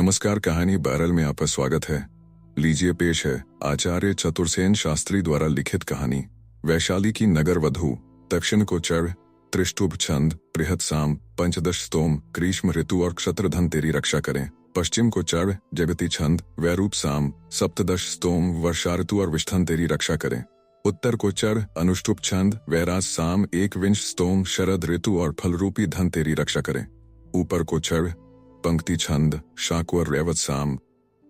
नमस्कार, कहानी बैरल में आपका स्वागत है। लीजिए पेश है आचार्य चतुर्सेन शास्त्री द्वारा लिखित कहानी वैशाली की नगर वधू। दक्षिण को चढ़, त्रिष्टुभ छंद, बृहत साम, पंचदश स्तोम, ग्रीष्म ऋतु और क्षत्रधन तेरी रक्षा करें। पश्चिम को चढ़, जगती छंद, वैरूप साम, सप्तदश स्तोम, वर्षा ऋतु और विष्ठन तेरी रक्षा करें। उत्तर को चढ़, अनुष्टुप छंद, वैराज साम, एक विंश स्तोम, शरद ऋतु और फलरूपी धन तेरी रक्षा करें। ऊपर को चढ़, पंक्ति छंद, शाकुर रैवत साम,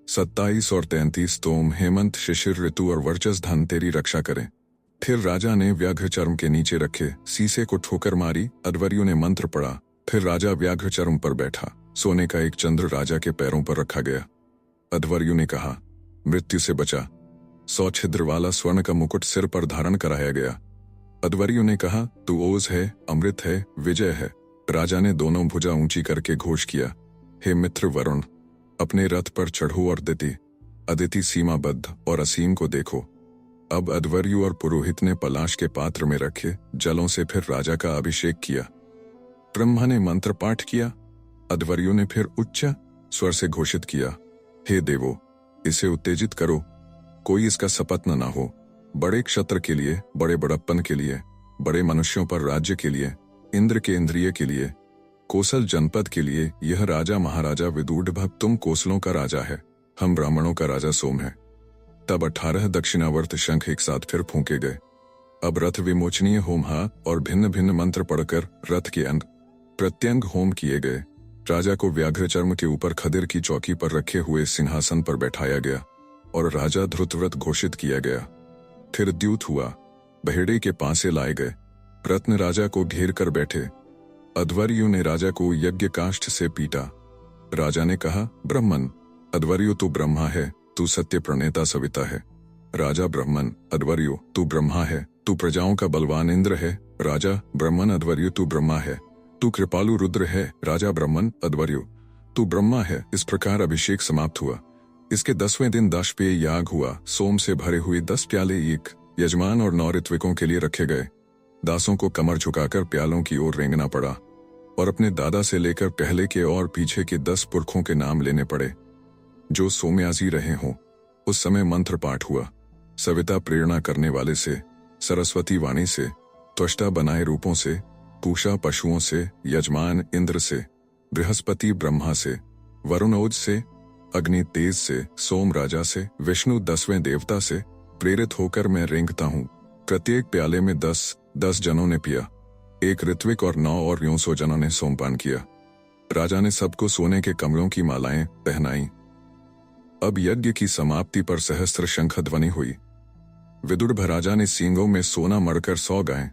27 और 33 स्तोम, हेमंत शिशिर ऋतु और वर्चस धन तेरी रक्षा करें। फिर राजा ने व्याघ्र चर्म के नीचे रखे शीशे को ठोकर मारी। अध्वर्यु ने मंत्र पढ़ा। फिर राजा व्याघ्र चर्म पर बैठा। सोने का एक चंद्र राजा के पैरों पर रखा गया। अध्वर्यु ने कहा, मृत्यु से बचा। 100 छिद्र वाला स्वर्ण का मुकुट सिर पर धारण कराया गया। अध्वर्यु ने कहा, तू ओज है, अमृत है, विजय है। राजा ने दोनों भुजा ऊंची करके घोष किया, हे मित्र वरुण, अपने रथ पर चढ़ो और अदिति सीमाबद्ध और असीम को देखो। अब अध्वर्यु और पुरोहित ने पलाश के पात्र में रखे जलों से फिर राजा का अभिषेक किया। ब्रह्मा ने मंत्र पाठ किया। अध्वर्यु ने फिर उच्च स्वर से घोषित किया, हे देवो, इसे उत्तेजित करो, कोई इसका सपत्न ना हो। बड़े क्षत्र के लिए, बड़े बड़प्पन के लिए, बड़े मनुष्यों पर राज्य के लिए, इंद्र के इंद्रिय के लिए, कोसल जनपद के लिए यह राजा महाराजा विदूढ़ तुम कोसलों का राजा है, हम ब्राह्मणों का राजा सोम है। तब 18 दक्षिणावर्त शंख एक साथ फिर फूंके गए। अब रथ विमोचनीय होमहा और भिन्न भिन्न मंत्र पढ़कर रथ के अंग प्रत्यंग होम किए गए। राजा को व्याघ्र चर्म के ऊपर खदिर की चौकी पर रखे हुए सिंहासन पर बैठाया गया और राजा ध्रुतव्रत घोषित किया गया। फिर द्यूत हुआ, बहेड़े के पांसे लाए गए, रत्न राजा को घेर कर बैठे। अध्वर्यु ने राजा को यज्ञ काष्ठ से पीटा। राजा ने कहा, ब्रह्मन, अध्वर्यु तू ब्रह्मा है, तू सत्य प्रणेता सविता है। राजा ब्रह्मन, अध्वर्यु तू ब्रह्मा है, तू प्रजाओं का बलवान इंद्र है। राजा ब्रह्मन, अध्वर्यु तू ब्रह्मा है, तू कृपालु रुद्र है। राजा ब्रह्मन, अध्वर्यु तू ब्रह्मा है। इस प्रकार अभिषेक समाप्त हुआ। इसके 10वें दिन 10 पेय याग हुआ। सोम से भरे हुए 10 प्याले एक यजमान और 9 ऋत्विकों के लिए रखे गए। दासों को कमर झुकाकर प्यालों की ओर रेंगना पड़ा और अपने दादा से लेकर पहले के और पीछे के 10 पुरखों के नाम लेने पड़े जो सोमयाजी रहे हों। उस समय मंत्र पाठ हुआ। सविता प्रेरणा करने वाले से, सरस्वती वाणी से, त्वष्टा बनाए रूपों से, पूषा पशुओं से, यजमान इंद्र से, बृहस्पति ब्रह्मा से, वरुण ओज से, अग्नि तेज से, सोम राजा से, विष्णु 10वें देवता से प्रेरित होकर मैं रेंगता हूँ। प्रत्येक प्याले में 10 जनों ने पिया। एक ऋत्विक और 9 और 900 जनों ने सोमपान किया। राजा ने सबको सोने के कमलों की मालाएं पहनाई। अब यज्ञ की समाप्ति पर सहस्त्र शंख ध्वनि हुई। विदुर्भ राजा ने सींगों में सोना मढ़कर 100 गायें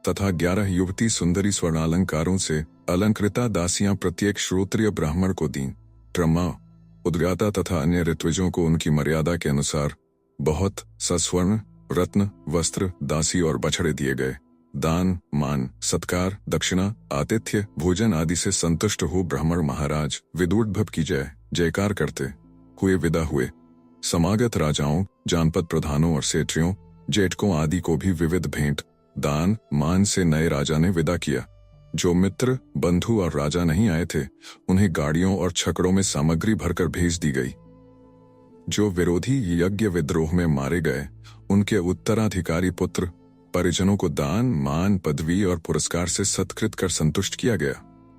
तथा 11 युवती सुंदरी स्वर्णालंकारों से अलंकृता दासियां प्रत्येक श्रोत्रिय ब्राह्मण को दीं। ब्रह्मा, उद्गाता तथा अन्य ऋत्विजों को उनकी मर्यादा के अनुसार बहुत सस्वर्ण, रत्न, वस्त्र, दासी और बछड़े दिए गए। दान, मान, सत्कार, दक्षिणा, आतिथ्य, भोजन आदि से संतुष्ट हो ब्राह्मण महाराज विदूढ़ की जय जयकार करते हुए विदा हुए। समागत राजाओं, जानपद प्रधानों और सेठियों, जेठकों आदि को भी विविध भेंट, दान, मान से नए राजा ने विदा किया। जो मित्र, बंधु और राजा नहीं आए थे, उन्हें गाड़ियों और छकड़ों में सामग्री भरकर भेज दी गई। जो विरोधी यज्ञ विद्रोह में मारे गए, उनके उत्तराधिकारी पुत्र परिजनों को दान, मान, पदवी और पुरस्कार से सत्कृत कर संतुष्ट किया गया।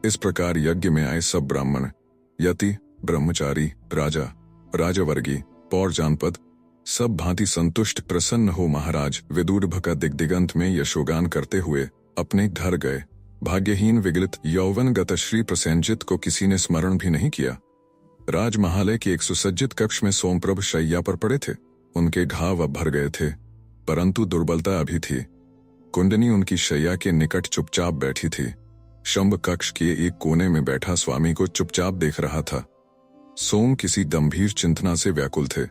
इस प्रकार यज्ञ में आए सब ब्राह्मण, यति, ब्रह्मचारी, राजा, राजवर्गी, पौर जानपद सब भांति संतुष्ट प्रसन्न हो महाराज विदूढ़ का दिग्दिगंत में यशोगान करते हुए अपने घर गए। भाग्यहीन विगलित यौवनगत श्री प्रसेनजित को किसी ने स्मरण भी नहीं किया। राजमहालय के एक सुसज्जित कक्ष में सोमप्रभ शैया पर पड़े थे। उनके घाव अब भर गए थे, परंतु दुर्बलता अभी थी। कुंडनी उनकी शैया के निकट चुपचाप बैठी थी। शंभ कक्ष के एक कोने में बैठा स्वामी को चुपचाप देख रहा था। सोम किसी गंभीर चिंतना से व्याकुल थे।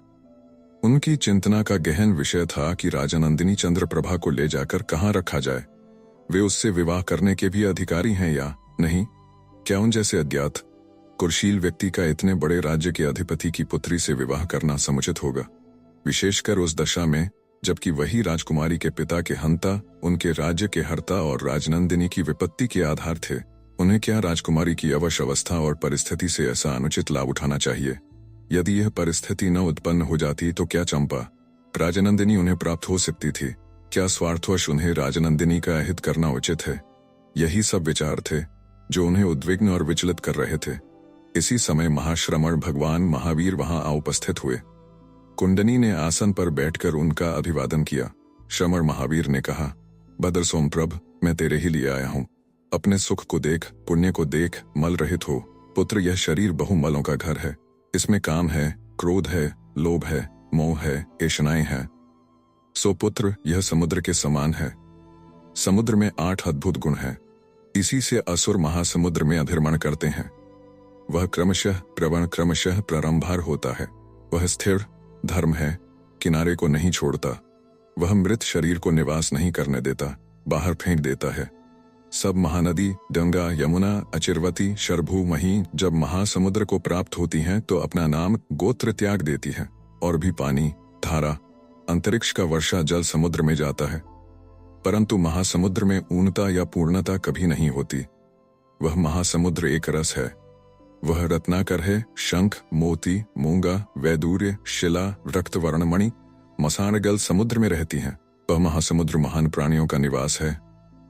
उनकी चिंतना का गहन विषय था कि राजनंदिनी चंद्रप्रभा को ले जाकर कहाँ रखा जाए। वे उससे विवाह करने के भी अधिकारी हैं या नहीं? क्या उन जैसे अज्ञात कुरशील व्यक्ति का इतने बड़े राज्य के अधिपति की पुत्री से विवाह करना समुचित होगा, विशेषकर उस दशा में जबकि वही राजकुमारी के पिता के हंता, उनके राज्य के हर्ता और राजनंदिनी की विपत्ति के आधार थे। उन्हें क्या राजकुमारी की अवश्य अवस्था और परिस्थिति से ऐसा अनुचित लाभ उठाना चाहिए? यदि यह परिस्थिति न उत्पन्न हो जाती तो क्या चंपा, राजनंदिनी उन्हें प्राप्त हो सकती थी? क्या स्वार्थवश उन्हें राजनंदिनी का अहित करना उचित है? यही सब विचार थे जो उन्हें उद्विग्न और विचलित कर रहे थे। इसी समय महाश्रमण भगवान महावीर वहां आ उपस्थित हुए। कुंडनी ने आसन पर बैठकर उनका अभिवादन किया। श्रमण महावीर ने कहा, भद्र सोमप्रभ, मैं तेरे ही लिए आया हूं। अपने सुख को देख, पुण्य को देख, मल रहित हो। पुत्र, यह शरीर बहुमलों का घर है। इसमें काम है, क्रोध है, लोभ है, मोह है, ऐशनाएं हैं। सो पुत्र, यह समुद्र के समान है। समुद्र में 8 अद्भुत गुण हैं। इसी से असुर महासमुद्र में अभिरमण करते हैं। वह क्रमशः प्रवण, क्रमशः प्रारंभार होता है। वह स्थिर धर्म है, किनारे को नहीं छोड़ता। वह मृत शरीर को निवास नहीं करने देता, बाहर फेंक देता है। सब महानदी, गंगा, यमुना, अचिरवती, शरभू, मही जब महासमुद्र को प्राप्त होती हैं तो अपना नाम गोत्र त्याग देती है और भी पानी, धारा, अंतरिक्ष का वर्षा जल समुद्र में जाता है। परंतु महासमुद्र में ऊर्णता या पूर्णता कभी नहीं होती। वह महासमुद्र एक रस है। वह रत्नाकर है। शंख, मोती, मूंगा, वैदूर्य, शिला, रक्तवर्णमणि, मसाणगल समुद्र में रहती हैं। वह महासमुद्र महान प्राणियों का निवास है।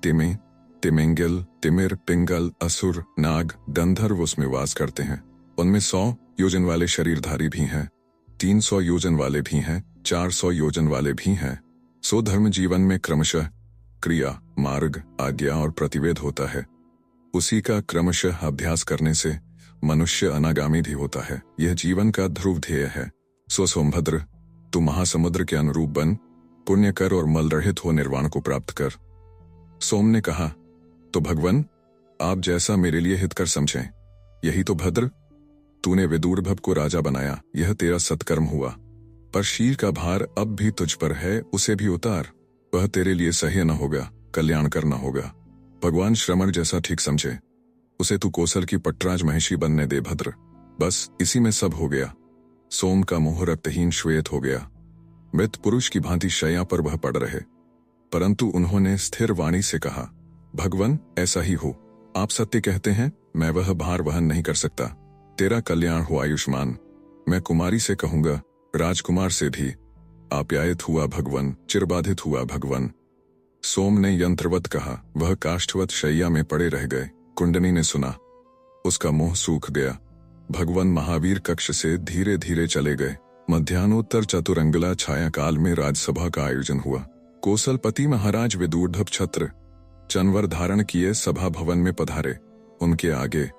तिमि, तिमिंगल, तिमिर, पिंगल, असुर, नाग, गंधर्व उसमें वास करते हैं। उनमें 100 योजन वाले शरीरधारी भी हैं, 300 योजन वाले भी हैं, 400 योजन वाले भी हैं। सो धर्म जीवन में क्रमशः क्रिया, मार्ग, आज्ञा और प्रतिवेद होता है। उसी का क्रमशः अभ्यास करने से मनुष्य अनागामी भी होता है। यह जीवन का ध्रुव ध्येय है। सो सोमभद्र, तू महासमुद्र के अनुरूप बन, पुण्य कर और मल रहित हो निर्वाण को प्राप्त कर। सोम ने कहा, तो भगवान, आप जैसा मेरे लिए हितकर समझें। यही तो भद्र, तूने विदूरभव को राजा बनाया, यह तेरा सत्कर्म हुआ। पर शीर का भार अब भी तुझ पर है, उसे भी उतार। वह तेरे लिए सह्य न होगा, कल्याण करना होगा। भगवान श्रमण जैसा ठीक समझे, उसे तू कोसल की पटराज महिषी बनने दे भद्र। बस इसी में सब हो गया। सोम का मुंह रक्तहीन श्वेत हो गया। मृत पुरुष की भांति शैया पर वह पड़ रहे, परंतु उन्होंने स्थिर वाणी से कहा, भगवान, ऐसा ही हो। आप सत्य कहते हैं, मैं वह भार वहन नहीं कर सकता। तेरा कल्याण हो आयुष्मान। मैं कुमारी से कहूंगा, राजकुमार से भी। आप्यायित हुआ भगवान, चिरबाधित हुआ भगवान। सोम ने यंत्रवत कहा। वह काष्ठवत शैया में पड़े रह गए। कुंडनी ने सुना, उसका मुंह सूख गया। भगवान महावीर कक्ष से धीरे धीरे चले गए। मध्याह्नोत्तर चतुरंगला छाया काल में राजसभा का आयोजन हुआ। कोसलपति महाराज विदूरभव छत्र चनवर धारण किए सभा भवन में पधारे। उनके आगे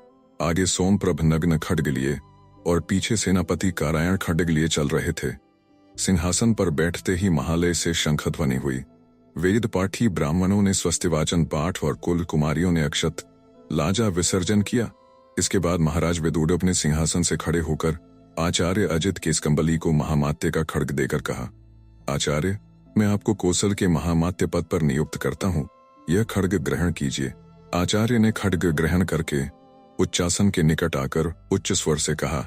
आगे सोमप्रभ नग्न खड्ग लिए और पीछे सेनापति कारायण खड्ग लिए चल रहे थे। सिंहासन पर बैठते ही महालय से शंखध्वनि हुई। वेद पाठी ब्राह्मणों ने स्वस्तिवाचन पाठ और कुल कुमारियों ने अक्षत लाजा विसर्जन किया। इसके बाद महाराज विदूरभव ने सिंहासन से खड़े होकर आचार्य अजित केसकंबली को महामात्य का खड्ग देकर कहा, आचार्य, मैं आपको कोसल के महामात्य पद पर नियुक्त करता हूँ। यह खड्ग ग्रहण कीजिए। आचार्य ने खड्ग ग्रहण करके उच्चासन के निकट आकर उच्च स्वर से कहा,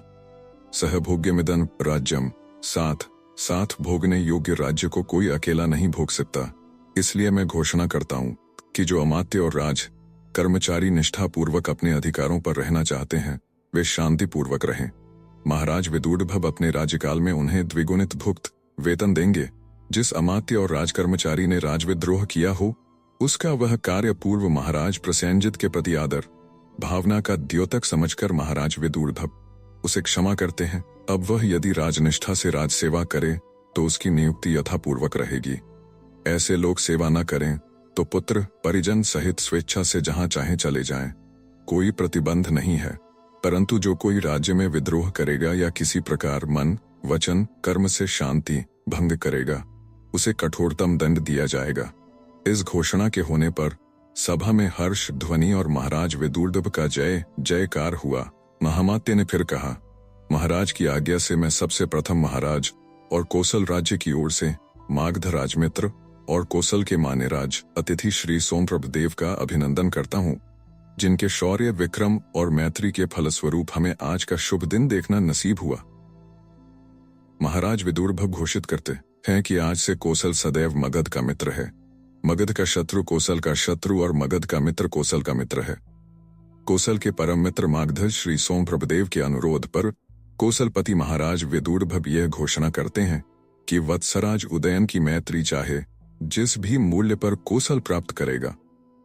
सहभोग्यमिदं राज्यम, साथ भोगने योग्य राज्य को कोई अकेला नहीं भोग सकता। इसलिए मैं घोषणा करता हूँ कि जो अमात्य और राज कर्मचारी निष्ठापूर्वक अपने अधिकारों पर रहना चाहते हैं, वे शांतिपूर्वक रहें। महाराज विदूरभव अपने राज्यकाल में उन्हें द्विगुणित भुक्त वेतन देंगे। जिस अमात्य और राजकर्मचारी ने राजविद्रोह किया हो, उसका वह कार्य पूर्व महाराज प्रसेनजित के प्रति आदर भावना का द्योतक समझकर महाराज विदूरभव उसे क्षमा करते हैं। अब वह यदि राजनिष्ठा से राज सेवा करे तो उसकी नियुक्ति यथापूर्वक रहेगी। ऐसे लोग सेवा न करें तो पुत्र परिजन सहित स्वेच्छा से जहां चाहे चले जाएं। कोई प्रतिबंध नहीं है। परंतु जो कोई राज्य में विद्रोह करेगा या किसी प्रकार मन, वचन, कर्म से शांति भंग करेगा, उसे कठोरतम दंड दिया जाएगा। इस घोषणा के होने पर सभा में हर्ष ध्वनि और महाराज विदूरभव का जय जयकार हुआ। महामात्य ने फिर कहा, महाराज की आज्ञा से मैं सबसे प्रथम महाराज और कोसल राज्य की ओर से मागध राजमित्र और कोसल के मान्य राज अतिथि श्री सोमप्रभ देव का अभिनंदन करता हूँ, जिनके शौर्य, विक्रम और मैत्री के फलस्वरूप हमें आज का शुभ दिन देखना नसीब हुआ। महाराज विदूरभव घोषित करते हैं कि आज से कोसल सदैव मगध का मित्र है। मगध का शत्रु कोसल का शत्रु और मगध का मित्र कोसल का मित्र है। कोसल के परम मित्र मागधज श्री सोमप्रभदेव के अनुरोध पर कोसलपति महाराज विदूढ़भ यह घोषणा करते हैं कि वत्सराज उदयन की मैत्री चाहे जिस भी मूल्य पर कोसल प्राप्त करेगा,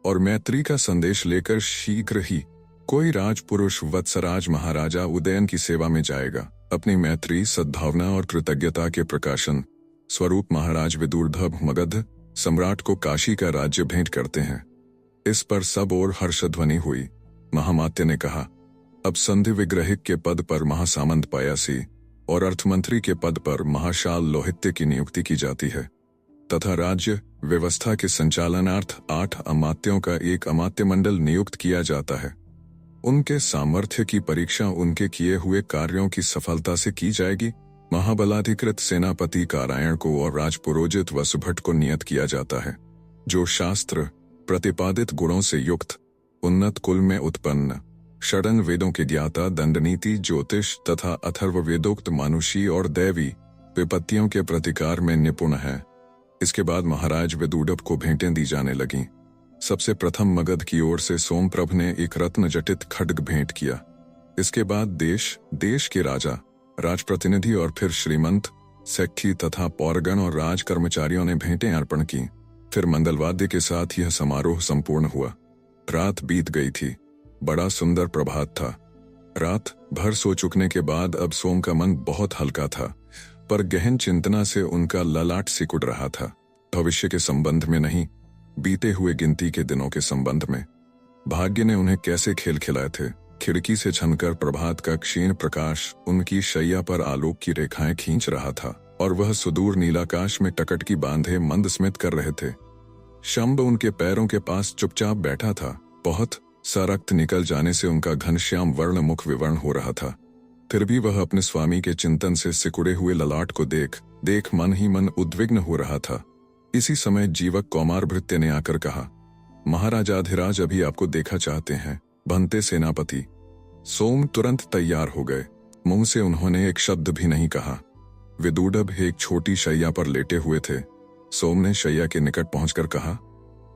और मैत्री का संदेश लेकर शीघ्र ही कोई राजपुरुष वत्सराज महाराजा उदयन की सेवा में जाएगा। अपनी मैत्री, सद्भावना और कृतज्ञता के प्रकाशन स्वरूप महाराज विदूढ़भ मगध सम्राट को काशी का राज्य भेंट करते हैं। इस पर सब ओर हर्षध्वनि हुई। महामात्य ने कहा, अब संधि विग्रहिक के पद पर महासामंत पायासी और अर्थमंत्री के पद पर महाशाल लोहित्य की नियुक्ति की जाती है तथा राज्य व्यवस्था के संचालनार्थ 8 अमात्यों का एक अमात्य मंडल नियुक्त किया जाता है। उनके सामर्थ्य की परीक्षा उनके किए हुए कार्यों की सफलता से की जाएगी। महाबलाधिकृत सेनापति कारायण को और राजपुरोहित वसुभट को नियत किया जाता है, जो शास्त्र प्रतिपादित गुणों से युक्त, उन्नत कुल में उत्पन्न, षडंग वेदों के ज्ञाता, दंडनीति, ज्योतिष तथा अथर्व वेदोक्त मानुषी और दैवी विपत्तियों के प्रतिकार में निपुण है। इसके बाद महाराज विदूढ़भ को भेंटें दी जाने लगीं। सबसे प्रथम मगध की ओर से सोमप्रभ ने एक रत्न जटित खड्ग भेंट किया। इसके बाद देश देश के राजा, राजप्रतिनिधि और फिर श्रीमंत, सेठी तथा पौरगण और राज कर्मचारियों ने भेंटें अर्पण की। फिर मंगलवाद्य के साथ यह समारोह संपूर्ण हुआ। रात बीत गई थी। बड़ा सुंदर प्रभात था। रात भर सो चुकने के बाद अब सोम का मन बहुत हल्का था, पर गहन चिंतना से उनका ललाट सिकुड़ रहा था। भविष्य के संबंध में नहीं, बीते हुए गिनती के दिनों के संबंध में। भाग्य ने उन्हें कैसे खेल खिलाए थे। खिड़की से छनकर प्रभात का क्षीण प्रकाश उनकी शैया पर आलोक की रेखाएं खींच रहा था और वह सुदूर नीलाकाश में टकटकी बांधे मंद स्मित कर रहे थे। शंभ उनके पैरों के पास चुपचाप बैठा था। बहुत सा रक्त निकल जाने से उनका घनश्याम वर्ण मुख विवर्ण हो रहा था। फिर भी वह अपने स्वामी के चिंतन से सिकुड़े हुए ललाट को देख देख मन ही मन उद्विग्न हो रहा था। इसी समय जीवक कौमार भृत्य ने आकर कहा, महाराजाधिराज अभी आपको देखा चाहते हैं। भंते सेनापति। सोम तुरंत तैयार हो गए। मुंह से उन्होंने एक शब्द भी नहीं कहा। विदूढ़भ एक छोटी शैया पर लेटे हुए थे। सोम ने शैया के निकट पहुंचकर कहा,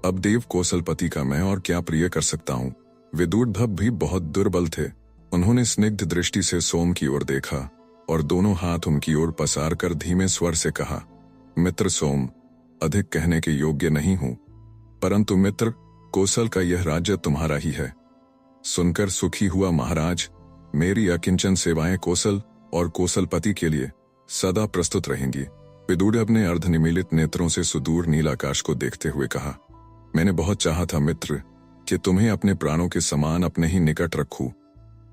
अब देव कोसलपति का मैं और क्या प्रिय कर सकता हूं। विदूढ़भ भी बहुत दुर्बल थे। उन्होंने स्निग्ध दृष्टि से सोम की ओर देखा और दोनों हाथ उनकी ओर पसार कर धीमे स्वर से कहा, मित्र सोम, अधिक कहने के योग्य नहीं हूं, परंतु मित्र, कोसल का यह राज्य तुम्हारा ही है। सुनकर सुखी हुआ महाराज, मेरी अकिंचन सेवाएं कोसल और कोसलपति के लिए सदा प्रस्तुत रहेंगी। विदूढ़भ ने अर्धनिमीलित नेत्रों से सुदूर नीलाकाश को देखते हुए कहा, मैंने बहुत चाहा था मित्र कि तुम्हें अपने प्राणों के समान अपने ही निकट रखूं,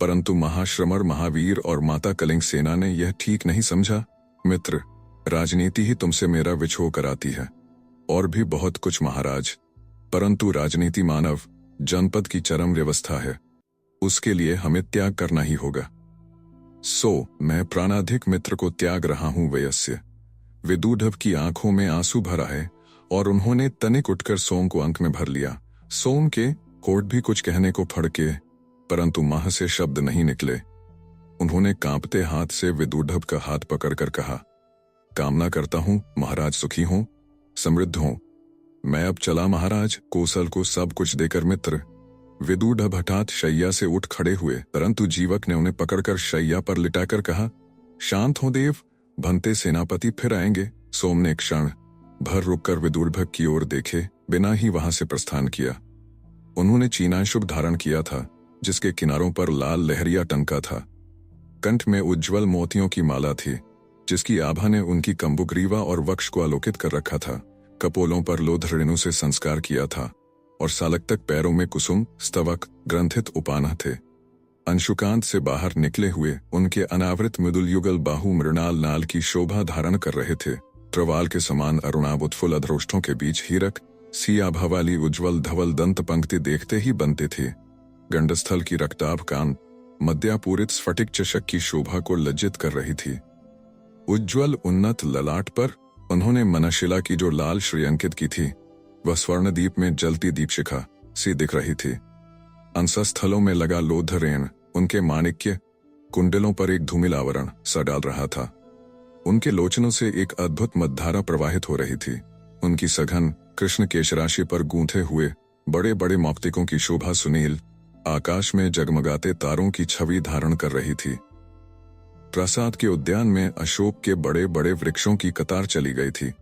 परंतु महाश्रमर महावीर और माता कलिंग सेना ने यह ठीक नहीं समझा। मित्र, राजनीति ही तुमसे मेरा विछोह कराती है। और भी बहुत कुछ महाराज, परंतु राजनीति मानव जनपद की चरम व्यवस्था है। उसके लिए हमें त्याग करना ही होगा। सो मैं प्राणाधिक मित्र को त्याग रहा हूं वयस्य। विदूढ़भ की आंखों में आंसू भरा है और उन्होंने तनिक उठकर सोम को अंक में भर लिया। सोम के होठ भी कुछ कहने को फड़के, परंतु माह से शब्द नहीं निकले। उन्होंने कांपते हाथ से विदूढ़भ का हाथ पकड़कर कहा, कामना करता हूं महाराज सुखी हों, समृद्ध हों। मैं अब चला महाराज, कोसल को सब कुछ देकर मित्र। विदूढ़भ हठात शैया से उठ खड़े हुए, परंतु जीवक ने उन्हें पकड़कर शैया पर लिटाकर कहा, शांत हो देव, भंते सेनापति फिर आएंगे। सोम ने एक क्षण भर रुककर विदूढ़भ की ओर देखे बिना ही वहां से प्रस्थान किया। उन्होंने चीनाशुभ धारण किया था, जिसके किनारों पर लाल लहरिया टंका था। कंठ में उज्ज्वल मोतियों की माला थी, जिसकी आभा ने उनकी कंबुग्रीवा और वक्ष को आलोकित कर रखा था। कपोलों पर लोध रेणु से संस्कार किया था और सालक तक पैरों में कुसुम स्तवक ग्रंथित उपाना थे। अंशुकांत से बाहर निकले हुए उनके अनावृत मृदुल युगल बाहु मृणाल नाल की शोभा धारण कर रहे थे। प्रवाल के समान अरुणाभ उत्फुल अधरोष्ठों के बीच हीरक सी आभा वाली उज्ज्वल धवल दंत पंक्ति देखते ही बनते थे। गंडस्थल की रक्ताभ कांत मध्यापूरित स्फटिक चषक की शोभा को लज्जित कर रही थी। उज्ज्वल उन्नत ललाट पर उन्होंने मनशिला की जो लाल श्री अंकित की थी, वह स्वर्णदीप में जलती दीपशिखा सी दिख रही थी। अंसस्थलों में लगा लोध रेण उनके माणिक्य कुंडलों पर एक धूमिल आवरण सा डाल रहा था। उनके लोचनों से एक अद्भुत मदधारा प्रवाहित हो रही थी। उनकी सघन कृष्ण केशराशि पर गूंथे हुए बड़े बड़े मौक्तिकों की शोभा सुनील आकाश में जगमगाते तारों की छवि धारण कर रही थी। प्रासाद के उद्यान में अशोक के बड़े बड़े वृक्षों की कतार चली गई थी।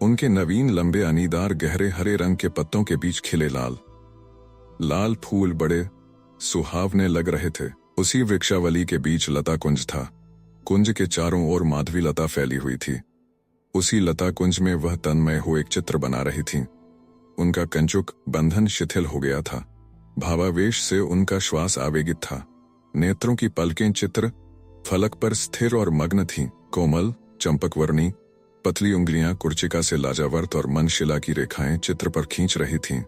उनके नवीन लंबे अनीदार गहरे हरे रंग के पत्तों के बीच खिले लाल लाल फूल बड़े सुहावने लग रहे थे। उसी वृक्षावली के बीच लता कुंज था। कुंज के चारों ओर माधवी लता फैली हुई थी। उसी लता कुंज में वह तन्मय हो एक चित्र बना रही थी। उनका कंचुक बंधन शिथिल हो गया था। भावावेश से उनका श्वास आवेगित था। नेत्रों की पलकें चित्र फलक पर स्थिर और मग्न थीं। कोमल चंपकवर्णी पतली उंगलियां कुर्चिका से लाजावर्त और मनशिला की रेखाएं चित्र पर खींच रही थीं।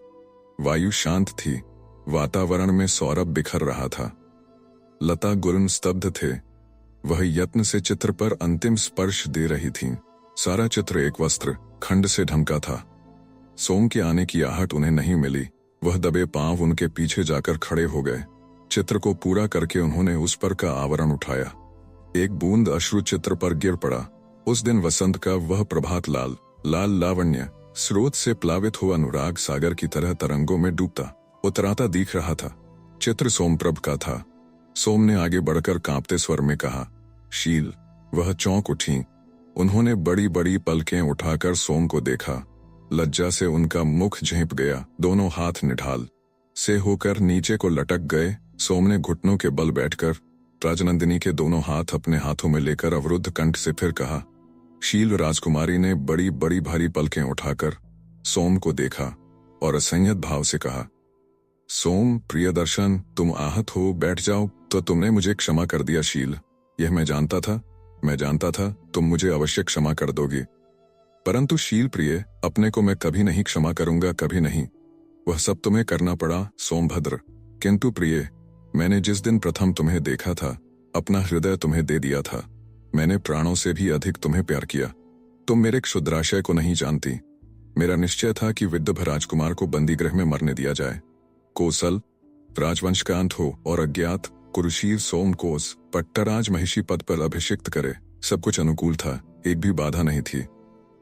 वायु शांत थी। वातावरण में सौरभ बिखर रहा था। लता गुरुन स्तब्ध थे। वह यत्न से चित्र पर अंतिम स्पर्श दे रही थीं। सारा चित्र एक वस्त्र खंड से ढंका था। सोम के आने की आहट उन्हें नहीं मिली। वह दबे पांव उनके पीछे जाकर खड़े हो गए। चित्र को पूरा करके उन्होंने उस पर का आवरण उठाया। एक बूंद अश्रु चित्र पर गिर पड़ा। उस दिन वसंत का वह प्रभात लाल लाल लावण्य स्रोत से प्लावित हुआ अनुराग सागर की तरह तरंगों में डूबता उतराता दिख रहा था। चित्र सोमप्रभ का था। सोम ने आगे बढ़कर कांपते स्वर में कहा, शील। वह चौंक उठी। उन्होंने बड़ी बड़ी पलकें उठाकर सोम को देखा। लज्जा से उनका मुख झेंप गया। दोनों हाथ निढाल से होकर नीचे को लटक गए। सोम ने घुटनों के बल बैठकर राजनंदिनी के दोनों हाथ अपने हाथों में लेकर अवरुद्ध कंठ से फिर कहा, शील। राजकुमारी ने बड़ी बड़ी भारी पलकें उठाकर सोम को देखा और असंयत भाव से कहा, सोम प्रियदर्शन, तुम आहत हो, बैठ जाओ। तो तुमने मुझे क्षमा कर दिया शील। यह मैं जानता था तुम मुझे अवश्य क्षमा कर दोगी। परंतु शील प्रिय, अपने को मैं कभी नहीं क्षमा करूंगा, कभी नहीं। वह सब तुम्हें करना पड़ा सोमभद्र। किंतु प्रिय, मैंने जिस दिन प्रथम तुम्हें देखा था, अपना हृदय तुम्हें दे दिया था। मैंने प्राणों से भी अधिक तुम्हें प्यार किया। तुम मेरे क्षुद्राशय को नहीं जानती। मेरा निश्चय था कि विद्युभ राजकुमार को बंदीगृह में मरने दिया जाए। कोसल राजवंश का अंत हो और अज्ञात कुरुशीर सोमकोस पट्टराज महिषी पद पर अभिषिक्त करे। सब कुछ अनुकूल था, एक भी बाधा नहीं थी।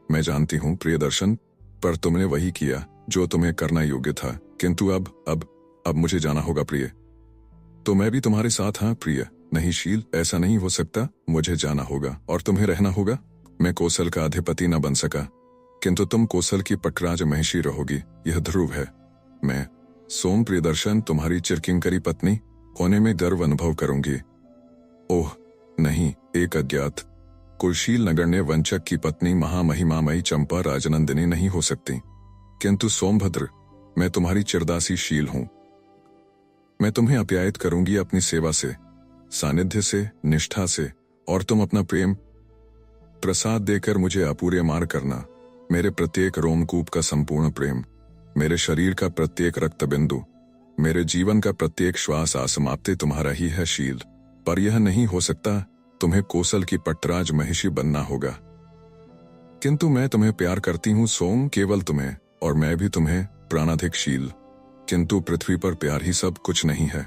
मैं जानती हूँ प्रियदर्शन, पर तुमने वही किया जो तुम्हें करना योग्य था। किंतु अब मुझे जाना होगा प्रिय। तो मैं भी तुम्हारे साथ। हाँ प्रिय। नहीं शील, ऐसा नहीं हो सकता। मुझे जाना होगा और तुम्हें रहना होगा। मैं कोसल का अधिपति न बन सका, किंतु तुम कोसल की पटराज महिषी रहोगी, यह ध्रुव है। मैं सोम प्रियदर्शन तुम्हारी चिरकिंकरी पत्नी होने में गर्व अनुभव करूंगी। ओह नहीं, एक अज्ञात कुलशील नगण्य वंचक की पत्नी महामहिमामयी चंपा राजनंदिनी नहीं हो सकती। किंतु सोमभद्र, मैं तुम्हारी चिरदासी शील हूं। मैं तुम्हें अप्यायित करूंगी अपनी सेवा से, सानिध्य से, निष्ठा से, और तुम अपना प्रेम प्रसाद देकर मुझे अपूर्यमार करना। मेरे प्रत्येक रोमकूप का संपूर्ण प्रेम, मेरे शरीर का प्रत्येक रक्त बिंदु, मेरे जीवन का प्रत्येक श्वास असमाप्ति तुम्हारा ही है शील। पर यह नहीं हो सकता। तुम्हें कोसल की पट्टराज महिषी बनना होगा। किंतु मैं तुम्हें प्यार करती हूँ सोम, केवल तुम्हें, और मैं भी तुम्हें प्राणाधिक शील। किंतु पृथ्वी पर प्यार ही सब कुछ नहीं है।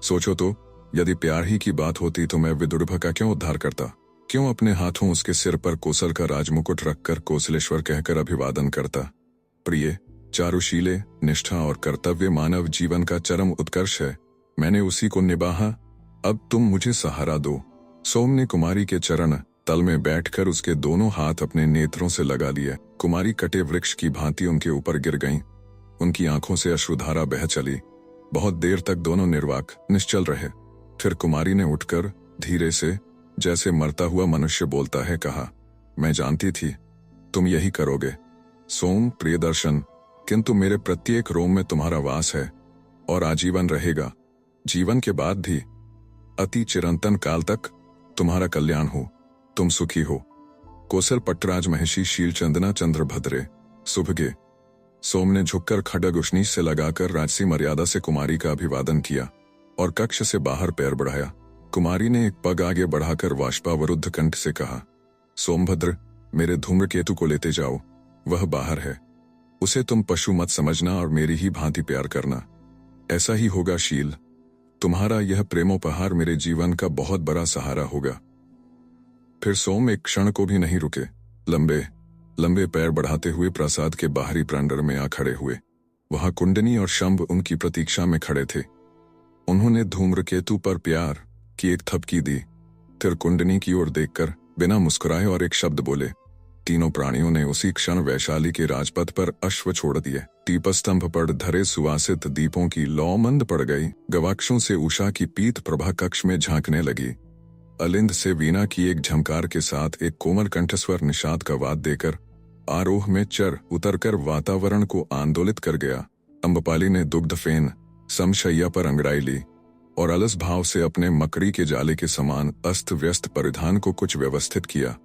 सोचो तो, यदि प्यार ही की बात होती तो मैं विदुर्भ का क्यों उद्धार करता? क्यों अपने हाथों उसके सिर पर कोसल का राजमुकुट रखकर कोसलेश्वर कहकर अभिवादन करता? प्रिय, चारुशीले, निष्ठा और कर्तव्य मानव जीवन का चरम उत्कर्ष है। मैंने उसी को निभाया। अब तुम मुझे सहारा दो। सोम ने कुमारी के चरण तल में बैठकर उसके दोनों हाथ अपने नेत्रों से लगा लिए। कुमारी कटे वृक्ष की भांति उनके ऊपर गिर गईं। उनकी आंखों से अश्रुधारा बह चली। बहुत देर तक दोनों निर्वाक निश्चल रहे। फिर कुमारी ने उठकर धीरे से, जैसे मरता हुआ मनुष्य बोलता है, कहा, मैं जानती थी तुम यही करोगे सोम प्रियदर्शन, किंतु मेरे प्रत्येक रोम में तुम्हारा वास है और आजीवन रहेगा। जीवन के बाद भी, अति चिरंतन काल तक तुम्हारा कल्याण हो, तुम सुखी हो। कोसल पट्टराज महिषी शील चंदना चंद्रभद्रे सुभगे। सोम ने झुककर खड्ग उष्णीश से लगाकर राजसी मर्यादा से कुमारी का अभिवादन किया और कक्ष से बाहर पैर बढ़ाया। कुमारी ने एक पग आगे बढ़ाकर वाष्पावरुद्ध कंठ से कहा, सोमभद्र, मेरे धूम्रकेतु को लेते जाओ। वह बाहर है। उसे तुम पशु मत समझना और मेरी ही भांति प्यार करना। ऐसा ही होगा शील। तुम्हारा यह प्रेमोपहार मेरे जीवन का बहुत बड़ा सहारा होगा। फिर सोम एक क्षण को भी नहीं रुके। लंबे लंबे पैर बढ़ाते हुए प्रासाद के बाहरी प्रांगण में आ खड़े हुए। वहां कुंडनी और शंभ उनकी प्रतीक्षा में खड़े थे। उन्होंने धूम्रकेतु पर प्यार की एक थपकी दी, फिर कुंडनी की ओर देखकर बिना मुस्कुराए और एक शब्द बोले। तीनों प्राणियों ने उसी क्षण वैशाली के राजपथ पर अश्व छोड़ दिए। दीपस्तंभ पर धरे सुवासित दीपों की लौ मंद पड़ गई। गवाक्षों से उषा की पीत प्रभा कक्ष में झांकने लगी। अलिंद से वीणा की एक झमकार के साथ एक कोमल कंठस्वर निषाद का वाद देकर आरोह में चर उतरकर वातावरण को आंदोलित कर गया। अम्बपाली ने दुग्ध फेन समशैया पर अंगड़ाई ली और अलस भाव से अपने मकड़ी के जाले के समान अस्त व्यस्त परिधान को कुछ व्यवस्थित किया।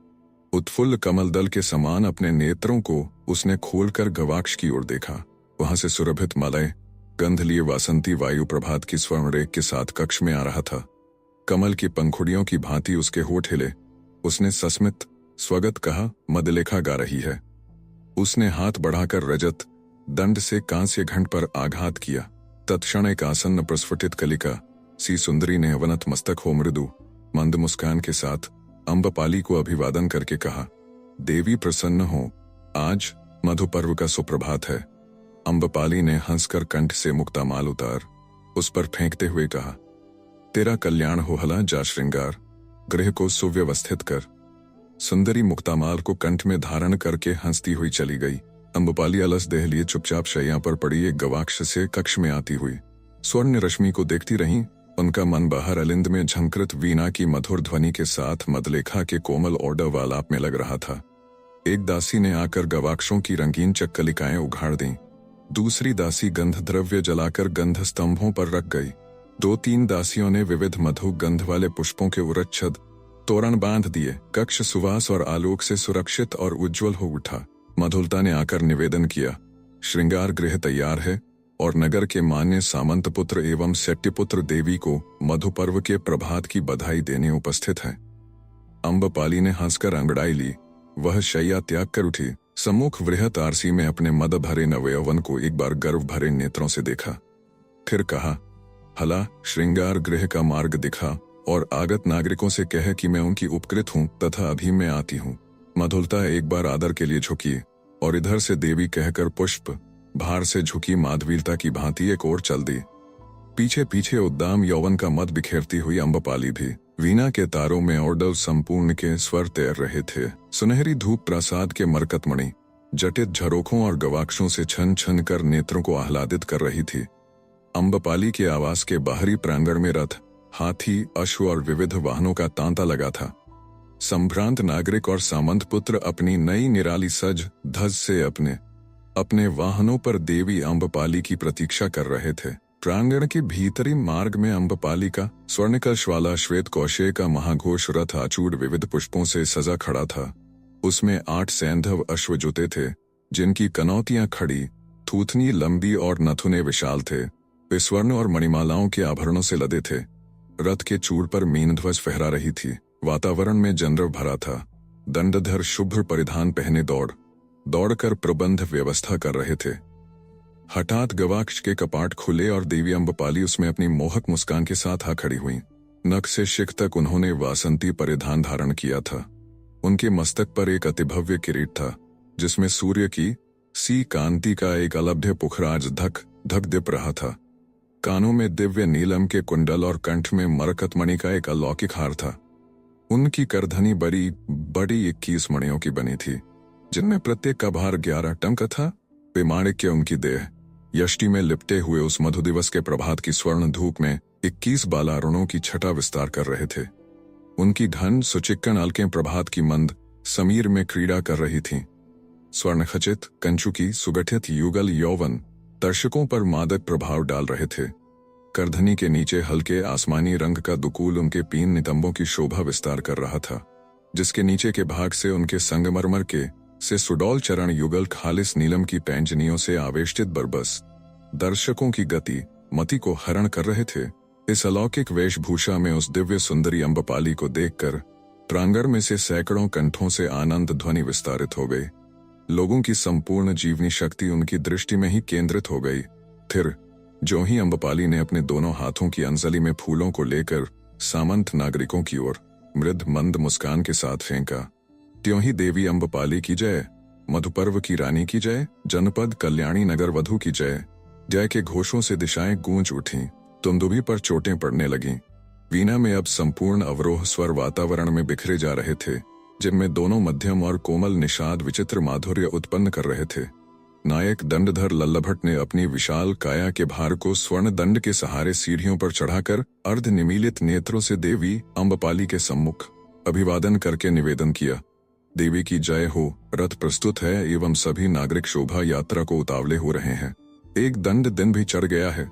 उत्फुल्ल कमल दल के समान अपने नेत्रों को उसने खोलकर गवाक्ष की ओर देखा। वहां से सुरभित मलय गंध लिए वासंती वायु प्रभात की स्वर्ण रेख के साथ कक्ष में आ रहा था। कमल की पंखुड़ियों की भांति उसके होठ हिले। उसने सस्मित स्वगत कहा, मदलेखा गा रही है। उसने हाथ बढ़ाकर रजत दंड से कांस्य घंट पर आघात किया। तत्क्षण एक आसन्न प्रस्फुटित कलिका सी सुंदरी ने अवनत मस्तक हो मृदु मंद मुस्कान के साथ अम्बपाली को अभिवादन करके कहा, देवी प्रसन्न हो, आज मधु पर्व का सुप्रभात है। अम्बपाली ने हंसकर कंठ से मुक्तामाल उतार उस पर फेंकते हुए कहा, तेरा कल्याण हो हला जा श्रृंगार, गृह को सुव्यवस्थित कर। सुंदरी मुक्तामाल को कंठ में धारण करके हंसती हुई चली गई। अम्बपाली अलस देह लिए चुपचाप शैया पर पड़ी एक गवाक्ष से कक्ष में आती हुई स्वर्ण रश्मि को देखती रहीं। उनका मन बाहर अलिंद में झंकृत वीणा की मधुर ध्वनि के साथ मदलेखा के कोमल ऑर्डर वालाप में लग रहा था। एक दासी ने आकर गवाक्षों की रंगीन चक्कलिकाएं उघाड़ दी। दूसरी दासी गंध द्रव्य जलाकर गंध स्तंभों पर रख गई। 2-3 दासियों ने विविध मधु गंध वाले पुष्पों के उरच्छद तोरण बांध दिए। कक्ष सुवास और आलोक से सुरक्षित और उज्ज्वल हो उठा। मधुलता ने आकर निवेदन किया, श्रृंगार गृह तैयार है और नगर के मान्य सामंत पुत्र एवं सेट्यपुत्र देवी को मधु पर्व के प्रभात की बधाई देने उपस्थित है। अम्बपाली ने हंसकर अंगड़ाई ली। वह शैया त्याग कर उठी। सम्मुख वृहत आरसी में अपने मद भरे नवयौवन को एक बार गर्व भरे नेत्रों से देखा, फिर कहा, हला श्रृंगार गृह का मार्ग दिखा और आगत नागरिकों से कहे कि मैं उनकी उपकृत हूँ तथा अभी मैं आती हूँ। मधुलता एक बार आदर के लिए झुकी और इधर से देवी कहकर पुष्प भार से झुकी माधवीलता की भांति एक ओर चल दी। पीछे पीछे उद्दाम यौवन का मद बिखेरती हुई अम्बपाली भी। वीणा के तारों में औडव संपूर्ण के स्वर तैर रहे थे। सुनहरी धूप प्रासाद के मरकतमणि जटित झरोखों और गवाक्षों से छन छन कर नेत्रों को आह्लादित कर रही थी। अम्बपाली के आवास के बाहरी प्रांगण में रथ, हाथी, अश्व और विविध वाहनों का तांता लगा था। संभ्रांत नागरिक और सामंत पुत्र अपनी नई निराली सज धज से अपने वाहनों पर देवी अम्बपाली की प्रतीक्षा कर रहे थे। प्रांगण के भीतरी मार्ग में अम्बपाली का स्वर्णकलश वाला श्वेत कौशे का महाघोष रथ आचूड़ विविध पुष्पों से सजा खड़ा था। उसमें 8 सैंधव अश्व जुते थे, जिनकी कनौतियां खड़ी, थूथनी लंबी और नथुने विशाल थे। वे स्वर्ण और मणिमालाओं के आभरणों से लदे थे। रथ के चूड़ पर मीनध्वज फहरा रही थी। वातावरण में जनरव भरा था। दंडधर शुभ्र परिधान पहने दौड़कर प्रबंध व्यवस्था कर रहे थे। हठात गवाक्ष के कपाट खुले और देवी अम्बपाली उसमें अपनी मोहक मुस्कान के साथ आ खड़ी हुई। नख से शिख तक उन्होंने वासंती परिधान धारण किया था। उनके मस्तक पर एक अतिभव्य किरीट था, जिसमें सूर्य की सी कांति का एक अलभ्य पुखराज धक धक दिप रहा था। कानों में दिव्य नीलम के कुंडल और कंठ में मरकतमणि का एक अलौकिक हार था। उनकी करधनी बड़ी 21 मणियों की बनी थी, जिनमें प्रत्येक का भार 11 टंक था। वे माणिक्य उनकी देह यष्टि में लिपटे हुए उस मधु दिवस के प्रभात की स्वर्ण धूप में 21 बालारुणों की छटा विस्तार कर रहे थे। उनकी घन सुचिक्कन अलकें प्रभात की मंद समीर में क्रीड़ा कर रही थीं। स्वर्णखचित कंचुकी सुगठित युगल यौवन दर्शकों पर मादक प्रभाव डाल रहे थे। करधनी के नीचे हल्के आसमानी रंग का दुकूल उनके पीन नितंबों की शोभा विस्तार कर रहा था, जिसके नीचे के भाग से उनके संगमरमर के से सुडौल चरण युगल खालिस नीलम की पैंजनियों से आवेष्टित बरबस दर्शकों की गति मति को हरण कर रहे थे। इस अलौकिक वेशभूषा में उस दिव्य सुंदरी अम्बपाली को देखकर प्रांगण में से सैकड़ों कंठों से आनंद ध्वनि विस्तारित हो गई। लोगों की संपूर्ण जीवनी शक्ति उनकी दृष्टि में ही केंद्रित हो गई। फिर जो ही अम्बपाली ने अपने दोनों हाथों की अंजलि में फूलों को लेकर सामंत नागरिकों की ओर मृद मंद मुस्कान के साथ फेंका, त्यों ही देवी अम्बपाली की जय, मधुपर्व की रानी की जय, जनपद कल्याणी नगर वधु की जय, जय के घोषों से दिशाएं गूंज उठीं, तुमदुभी पर चोटें पड़ने लगीं। वीणा में अब संपूर्ण अवरोह स्वर वातावरण में बिखरे जा रहे थे, जिनमें दोनों मध्यम और कोमल निषाद विचित्र माधुर्य उत्पन्न कर रहे थे। नायक दंडधर लल्लभट ने अपनी विशाल काया के भार को स्वर्ण दंड के सहारे सीढ़ियों पर चढ़ाकर अर्ध निमीलित नेत्रों से देवी अम्बपाली के सम्मुख अभिवादन करके निवेदन किया, देवी की जय हो, रथ प्रस्तुत है एवं सभी नागरिक शोभा यात्रा को उतावले हो रहे हैं। एक दंड दिन भी चढ़ गया है।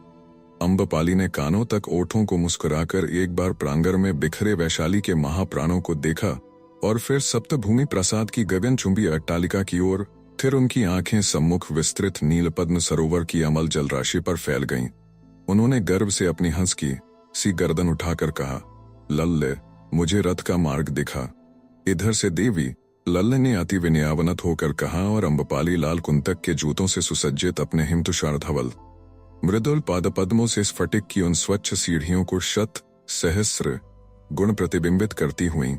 अम्बपाली ने कानों तक ओठों को मुस्कुराकर एक बार प्रांगण में बिखरे वैशाली के महाप्राणों को देखा और फिर सप्तभूमि प्रसाद की गगनचुंबी अट्टालिका की ओर, फिर उनकी आंखें सम्मुख विस्तृत नीलपद्म सरोवर की अमल जलराशि पर फैल गईं। उन्होंने गर्व से अपनी हंस की सी गर्दन उठाकर कहा, लल्ले, मुझे रथ का मार्ग दिखा। इधर से देवी, लल्ले ने अति विनयावनत होकर कहा और अम्बपाली लाल कुंतक के जूतों से सुसज्जित अपने हिमतुषार धवल मृदुल पादपद्मों से स्फटिक की उन स्वच्छ सीढ़ियों को शत सहस्र गुण प्रतिबिंबित करती हुई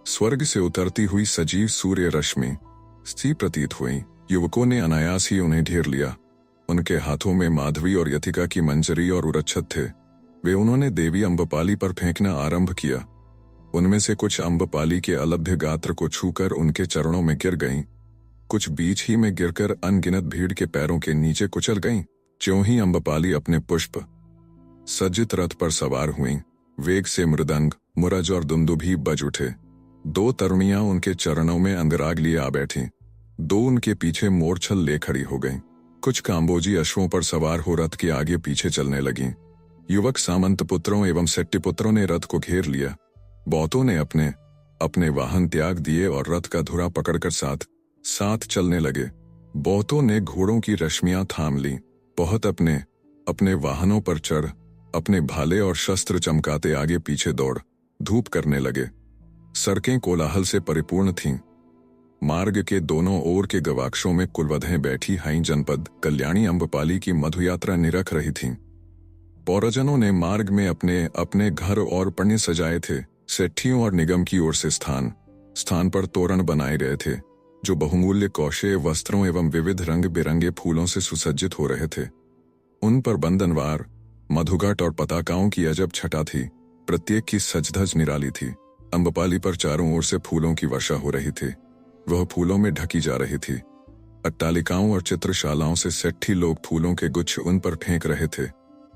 स्वर्ग से उतरती हुई सजीव सूर्य रश्मि सी प्रतीत हुई। युवकों ने अनायास ही उन्हें घेर लिया। उनके हाथों में माधवी और यथिका की मंजरी और उरच्छत थे। वे उन्होंने देवी अम्बपाली पर फेंकना आरंभ किया। उनमें से कुछ अम्बपाली के अलभ्य गात्र को छूकर उनके चरणों में गिर गईं, कुछ बीच ही में गिरकर अनगिनत भीड़ के पैरों के नीचे कुचल गईं। ज्यों ही अम्बपाली अपने पुष्प सज्जित रथ पर सवार हुईं, वेग से मृदंग, मुरज और दुंदुभी बज उठे। दो तरुणियां उनके चरणों में अंगराग लिए आ बैठीं, दो उनके पीछे मोरछल ले खड़ी हो गईं। कुछ काम्बोजी अश्वों पर सवार हो रथ के आगे पीछे चलने लगीं। युवक सामंत पुत्रों एवं सेट्टी पुत्रों ने रथ को घेर लिया। बहुतों ने अपने अपने वाहन त्याग दिए और रथ का धुरा पकड़कर साथ साथ चलने लगे। बहुतों ने घोड़ों की रश्मियां थाम ली। बहुत अपने अपने वाहनों पर चढ़ अपने भाले और शस्त्र चमकाते आगे पीछे दौड़ धूप करने लगे। सड़कें कोलाहल से परिपूर्ण थीं। मार्ग के दोनों ओर के गवाक्षों में कुलवधें बैठी हाई जनपद कल्याणी अम्बपाली की मधुयात्रा निरख रही थीं। पौरजनों ने मार्ग में अपने अपने घर और पन्ने सजाए थे। सेठियों और निगम की ओर से स्थान स्थान पर तोरण बनाए गए थे, जो बहुमूल्य कौशे वस्त्रों एवं विविध रंग बिरंगे फूलों से सुसज्जित हो रहे थे। उन पर बंधनवार, मधुघट और पताकाओं की अजब छटा थी। प्रत्येक की सजधज निराली थी। अम्बपाली पर चारों ओर से फूलों की वर्षा हो रही थी। वह फूलों में ढकी जा रही थी। अट्टालिकाओं और चित्रशालाओं से सेट्ठी लोग फूलों के गुच्छ उन पर फेंक रहे थे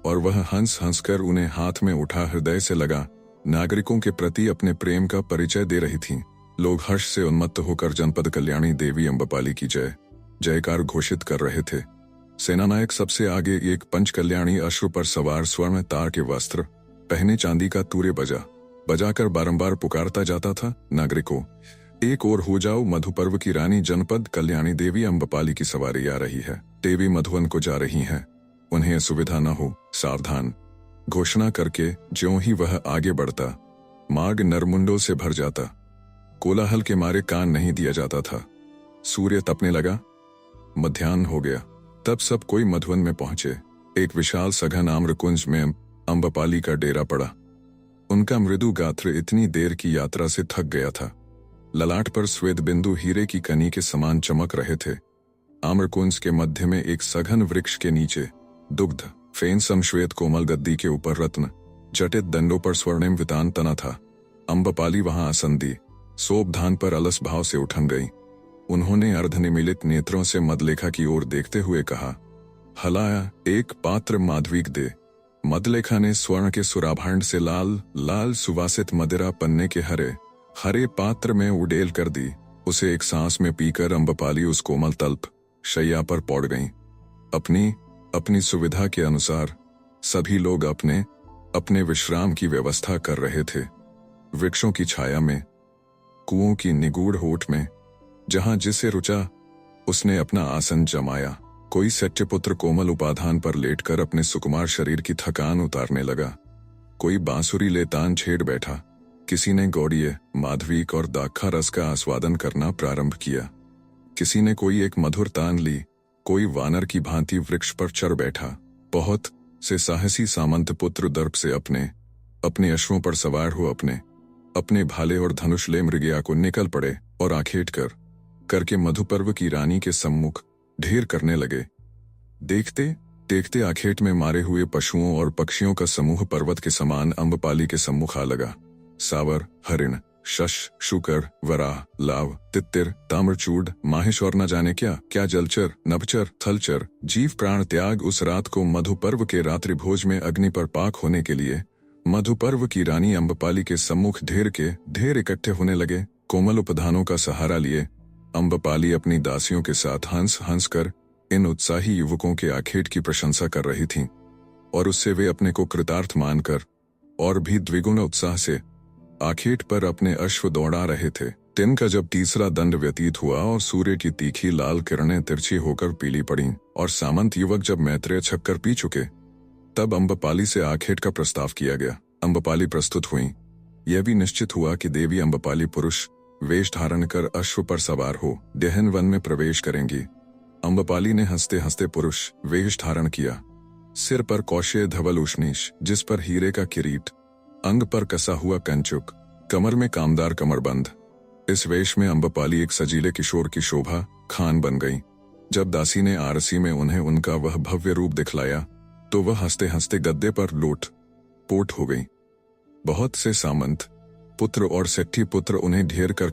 और वह हंस हंसकर उन्हें हाथ में उठा हृदय से लगा नागरिकों के प्रति अपने प्रेम का परिचय दे रही थीं। लोग हर्ष से उन्मत्त होकर जनपद कल्याणी देवी अम्बपाली की जय जयकार घोषित कर रहे थे। सेनानायक सबसे आगे एक पंच कल्याणी अश्व पर सवार स्वर्ण तार के वस्त्र पहने चांदी का तूरे बजाकर बारंबार पुकारता जाता था, नागरिकों, एक ओर हो जाओ, मधुपर्व की रानी जनपद कल्याणी देवी अम्बपाली की सवारी आ रही है। देवी मधुवन को जा रही हैं, उन्हें असुविधा न हो, सावधान। घोषणा करके ज्यों ही वह आगे बढ़ता, मार्ग नरमुंडों से भर जाता। कोलाहल के मारे कान नहीं दिया जाता था। सूर्य तपने लगा, मध्याह्न हो गया। तब सब कोई मधुवन में पहुंचे। एक विशाल सघन आम्रकुंज में अम्बपाली का डेरा पड़ा। उनका मृदु गात्र इतनी देर की यात्रा से थक गया था। ललाट पर श्वेत बिंदु हीरे की कनी के समान चमक रहे थे। आम्रकुंज के मध्य में एक सघन वृक्ष के नीचे दुग्ध फेन समश्वेत कोमल गद्दी के ऊपर रत्न जटित दंडों पर स्वर्णिम वितान तना था। अम्बपाली वहां आसन दी, सोबधान पर अलस भाव से उठन गई। उन्होंने अर्धनिमीलित नेत्रों से मदलेखा की ओर देखते हुए कहा, हलाया, एक पात्र माधवीक दे। मदलेखा ने स्वर्ण के सुराभांड से लाल लाल सुवासित मदिरा पन्ने के हरे पात्र में उडेल कर दी। उसे एक सांस में पीकर अम्बपाली उस कोमल तल्प शैया पर पौड़ गईं। अपनी सुविधा के अनुसार सभी लोग अपने अपने विश्राम की व्यवस्था कर रहे थे। वृक्षों की छाया में, कुओं की निगूढ़ होठ में, जहां जिसे रुचा उसने अपना आसन जमाया। कोई सच्चेपुत्र कोमल उपाधान पर लेटकर अपने सुकुमार शरीर की थकान उतारने लगा। कोई बांसुरी ले तान छेड़ बैठा। किसी ने गौड़िये, माधवीक और दाखा रस का आस्वादन करना प्रारंभ किया। किसी ने कोई एक मधुर तान ली। कोई वानर की भांति वृक्ष पर चढ़ बैठा। बहुत से साहसी सामंत पुत्र दर्प से अपने अश्वों पर सवार हो अपने भाले और धनुष ले मृगया को निकल पड़े और आखेट करके मधुपर्व की रानी के सम्मुख ढेर करने लगे। देखते देखते आखेट में मारे हुए पशुओं और पक्षियों का समूह पर्वत के समान अम्बपाली के सम्मुख आ लगा। सावर, हरिण, शश, शुकर, वराह, लाव, तित्तिर, ताम्रचूड, माहिश और न जाने क्या क्या जलचर, नभचर, थलचर जीव प्राण त्याग उस रात को मधु पर्व के रात्रि भोज में अग्नि पर पाक होने के लिए मधु पर्व की रानी अम्बपाली के सम्मुख ढेर इकट्ठे होने लगे। कोमल उपधानों का सहारा लिए अम्बपाली अपनी दासियों के साथ हंस कर इन उत्साही युवकों के आखेट की प्रशंसा कर रही थीं, और उससे वे अपने को कृतार्थ मानकर और भी द्विगुण उत्साह से आखेट पर अपने अश्व दौड़ा रहे थे। दिन का जब तीसरा दंड व्यतीत हुआ और सूर्य की तीखी लाल किरणें तिरछी होकर पीली पड़ीं और सामंत युवक जब मैत्रेय छक्कर पी चुके, तब अम्बपाली से आखेट का प्रस्ताव किया गया। अम्बपाली प्रस्तुत हुई। यह भी निश्चित हुआ कि देवी अम्बपाली पुरुष वेश धारण कर अश्व पर सवार हो देहन वन में प्रवेश करेंगी। अम्बपाली ने हंसते हंसते पुरुष वेश धारण किया। सिर पर कौशेय धवल उष्णीश, जिस पर हीरे का किरीट, अंग पर कसा हुआ कंचुक, कमर में कामदार कमरबंद। इस वेश में अम्बपाली एक सजीले किशोर की शोभा खान बन गई। जब दासी ने आरसी में उन्हें उनका वह भव्य रूप दिखलाया तो वह हंसते हंसते गद्दे पर लोट पोट हो गई। बहुत से सामंत पुत्र और सेठी पुत्र उन्हें घेर कर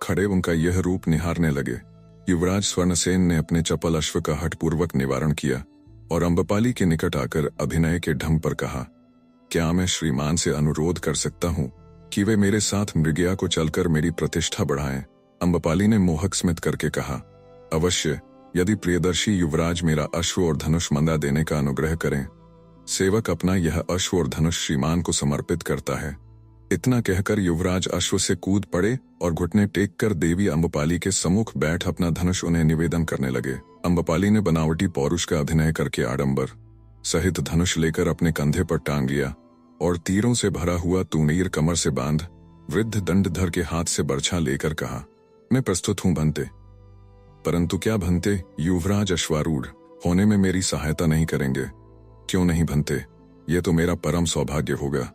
खड़े उनका यह रूप निहारने लगे। युवराज स्वर्णसेन ने अपने चपल अश्व का हठपूर्वक निवारण किया और अम्बपाली के निकट आकर अभिनय के ढंग पर कहा, क्या मैं श्रीमान से अनुरोध कर सकता हूँ कि वे मेरे साथ मृगया को चलकर मेरी प्रतिष्ठा बढ़ाएं? अम्बपाली ने मोहक स्मित करके कहा, अवश्य, यदि प्रियदर्शी युवराज मेरा अश्व और धनुष मंदा देने का अनुग्रह करें। सेवक अपना यह अश्व और धनुष श्रीमान को समर्पित करता है। इतना कहकर युवराज अश्व से कूद पड़े और घुटने टेक कर देवी अम्बपाली के सम्मुख बैठ अपना धनुष उन्हें निवेदन करने लगे। अम्बपाली ने बनावटी पौरुष का अभिनय करके आडंबर सहित धनुष लेकर अपने कंधे पर टांग लिया और तीरों से भरा हुआ तूणीर कमर से बांध वृद्ध दंडधर के हाथ से बर्छा लेकर कहा, मैं प्रस्तुत हूं भंते। परंतु क्या भंते, युवराज अश्वारूढ़ होने में मेरी सहायता नहीं करेंगे? क्यों नहीं भंते, ये तो मेरा परम सौभाग्य होगा।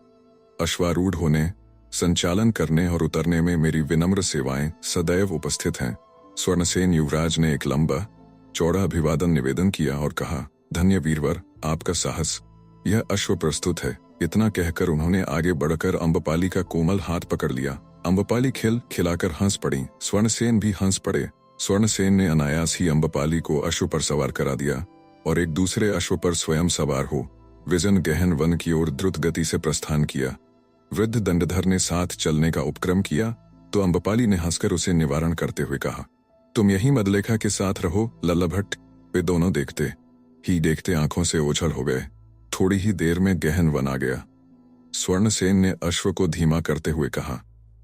अश्वारूढ़ होने, संचालन करने और उतरने में मेरी विनम्र सेवाएं सदैव उपस्थित हैं। स्वर्णसेन युवराज ने एक लंबा चौड़ा अभिवादन निवेदन किया और कहा, धन्य वीरवर, आपका साहस। यह अश्व प्रस्तुत है। इतना कहकर उन्होंने आगे बढ़कर अम्बपाली का कोमल हाथ पकड़ लिया। अम्बपाली खिलाकर हंस पड़ी। स्वर्णसेन भी हंस पड़े। स्वर्णसेन ने अनायास ही अम्बपाली को अश्व पर सवार करा दिया और एक दूसरे अश्व पर स्वयं सवार हो विजन गहन वन की ओर द्रुत गति से प्रस्थान किया। वृद्ध दंडधर ने साथ चलने का उपक्रम किया तो अम्बपाली ने हंसकर उसे निवारण करते हुए कहा, तुम यही मदलेखा के साथ रहो लल्ला भट्ट। वे दोनों देखते आंखों से ओझल हो गए। थोड़ी ही देर में गहन वन आ गया। स्वर्णसेन ने अश्व को धीमा करते हुए कहा,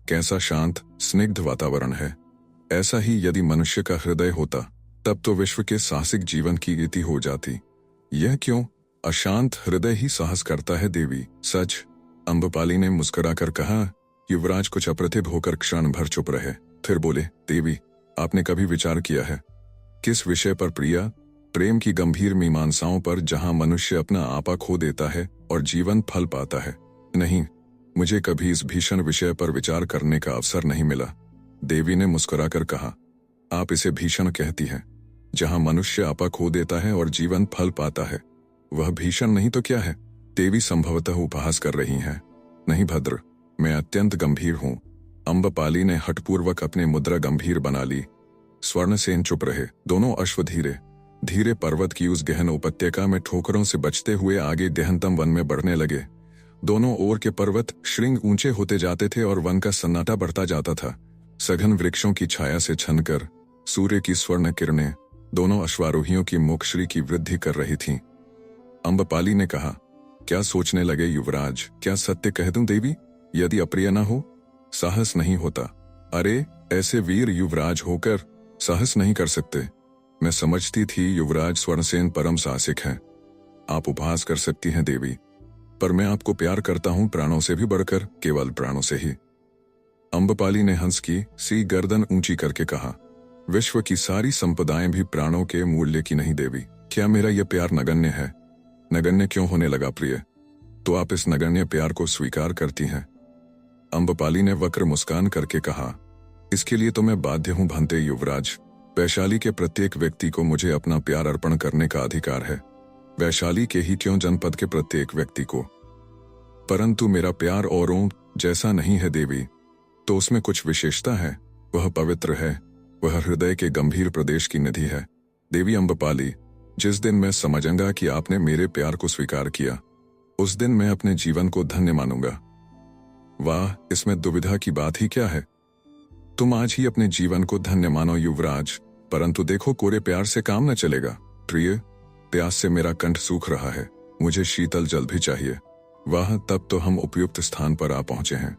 कैसा शांत स्निग्ध वातावरण है। ऐसा ही यदि मनुष्य का हृदय होता तब तो विश्व के साहसिक जीवन की गति हो जाती। यह क्यों अशांत हृदय ही साहस करता है देवी? सच। अम्बपाली ने मुस्कुराकर कहा। युवराज कुछ अप्रतिभ होकर क्षण भर चुप रहे, फिर बोले, देवी, आपने कभी विचार किया है किस विषय पर? प्रिया, प्रेम की गंभीर मीमांसाओं पर, जहां मनुष्य अपना आपा खो देता है और जीवन फल पाता है। नहीं, मुझे कभी इस भीषण विषय पर विचार करने का अवसर नहीं मिला। देवी ने मुस्कुराकर कहा, आप इसे भीषण कहती हैं? जहां मनुष्य आपा खो देता है और जीवन फल पाता है, वह भीषण नहीं तो क्या है? देवी संभवतः उपहास कर रही हैं। नहीं भद्र, मैं अत्यंत गंभीर हूं। अम्बपाली ने हठपूर्वक अपनी मुद्रा गंभीर बना ली। स्वर्णसेन चुप रहे। दोनों अश्व धीरे पर्वत की उस गहन उपत्यका में ठोकरों से बचते हुए आगे गहनतम वन में बढ़ने लगे। दोनों ओर के पर्वत श्रृंग ऊंचे होते जाते थे और वन का सन्नाटा बढ़ता जाता था। सघन वृक्षों की छाया से छनकर सूर्य की स्वर्ण किरणें दोनों अश्वारोहियों की मुखश्री की वृद्धि कर रही थीं। अम्बपाली ने कहा, क्या सोचने लगे युवराज? क्या सत्य कह दूं देवी? यदि अप्रिय न हो, साहस नहीं होता। अरे, ऐसे वीर युवराज होकर साहस नहीं कर सकते। मैं समझती थी युवराज स्वर्णसेन परम साहसिक हैं। आप उपहास कर सकती हैं देवी, पर मैं आपको प्यार करता हूं प्राणों से भी बढ़कर, केवल प्राणों से ही। अम्बपाली ने हंस की सी गर्दन ऊंची करके कहा, विश्व की सारी संपदाएं भी प्राणों के मूल्य की नहीं देवी। क्या मेरा यह प्यार नगण्य है? नगण्य क्यों होने लगा प्रिय? तो आप इस नगण्य प्यार को स्वीकार करती हैं? अम्बपाली ने वक्र मुस्कान करके कहा, इसके लिए तो मैं बाध्य हूं भंते युवराज। वैशाली के प्रत्येक व्यक्ति को मुझे अपना प्यार अर्पण करने का अधिकार है। वैशाली के ही क्यों जनपद के प्रत्येक व्यक्ति को। परंतु मेरा प्यार औरों जैसा नहीं है देवी, तो उसमें कुछ विशेषता है। वह पवित्र है, वह हृदय के गंभीर प्रदेश की निधि है। देवी अम्बपाली, जिस दिन मैं समझूंगा कि आपने मेरे प्यार को स्वीकार किया, उस दिन मैं अपने जीवन को धन्य मानूंगा। वाह, इसमें दुविधा की बात ही क्या है। तुम आज ही अपने जीवन को धन्य मानो युवराज, परंतु देखो कोरे प्यार से काम न चलेगा। प्रिय, प्यास से मेरा कंठ सूख रहा है, मुझे शीतल जल भी चाहिए। वाह, तब तो हम उपयुक्त स्थान पर आ पहुंचे हैं।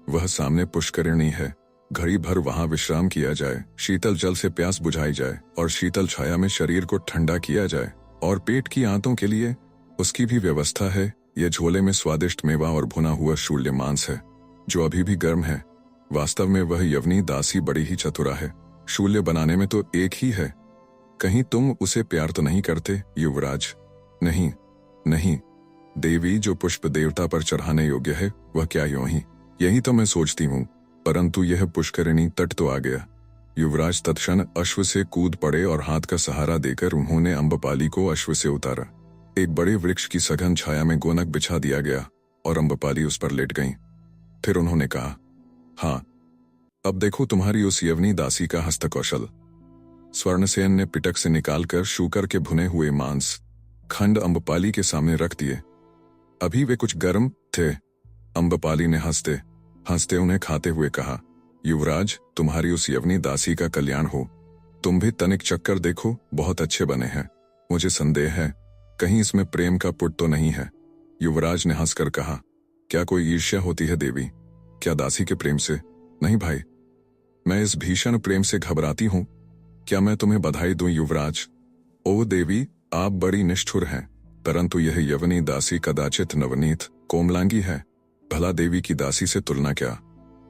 वह सामने पुष्करिणी है, घड़ी भर वहां विश्राम किया जाए, शीतल जल से प्यास बुझाई जाए और शीतल छाया में शरीर को ठंडा किया जाए। और पेट की आंतों के लिए उसकी भी व्यवस्था है। यह झोले में स्वादिष्ट मेवा और भुना हुआ शूल्य मांस है, जो अभी भी गर्म है। वास्तव में वह यवनी दासी बड़ी ही चतुरा है। शूल्य बनाने में तो एक ही है। कहीं तुम उसे प्यार तो नहीं करते युवराज? नहीं नहीं देवी, जो पुष्प देवता पर चढ़ाने योग्य है वह क्या यूं ही? यही तो मैं सोचती हूँ। परंतु यह पुष्करिणी तट तो आ गया। युवराज तत्क्षण अश्व से कूद पड़े और हाथ का सहारा देकर उन्होंने अम्बपाली को अश्व से उतारा। एक बड़े वृक्ष की सघन छाया में गोनक बिछा दिया गया और अम्बपाली उस पर लेट गईं। फिर उन्होंने कहा, हाँ, अब देखो तुम्हारी उस यवनी दासी का हस्तकौशल। स्वर्णसेन ने पिटक से निकालकर शूकर के भुने हुए मांस खंड अम्बपाली के सामने रख दिए। अभी वे कुछ गर्म थे। अम्बपाली ने हंसते हंसते उन्हें खाते हुए कहा, युवराज, तुम्हारी उस यवनी दासी का कल्याण हो। तुम भी तनिक चक्कर देखो, बहुत अच्छे बने हैं। मुझे संदेह है कहीं इसमें प्रेम का पुट तो नहीं है। युवराज ने हंसकर कहा, क्या कोई ईर्ष्या होती है देवी? क्या दासी के प्रेम से? नहीं भाई, मैं इस भीषण प्रेम से घबराती हूं। क्या मैं तुम्हें बधाई दूं युवराज? ओ देवी, आप बड़ी निष्ठुर हैं, परंतु यह यवनी दासी कदाचित नवनीत कोमलांगी है। भला देवी की दासी से तुलना क्या?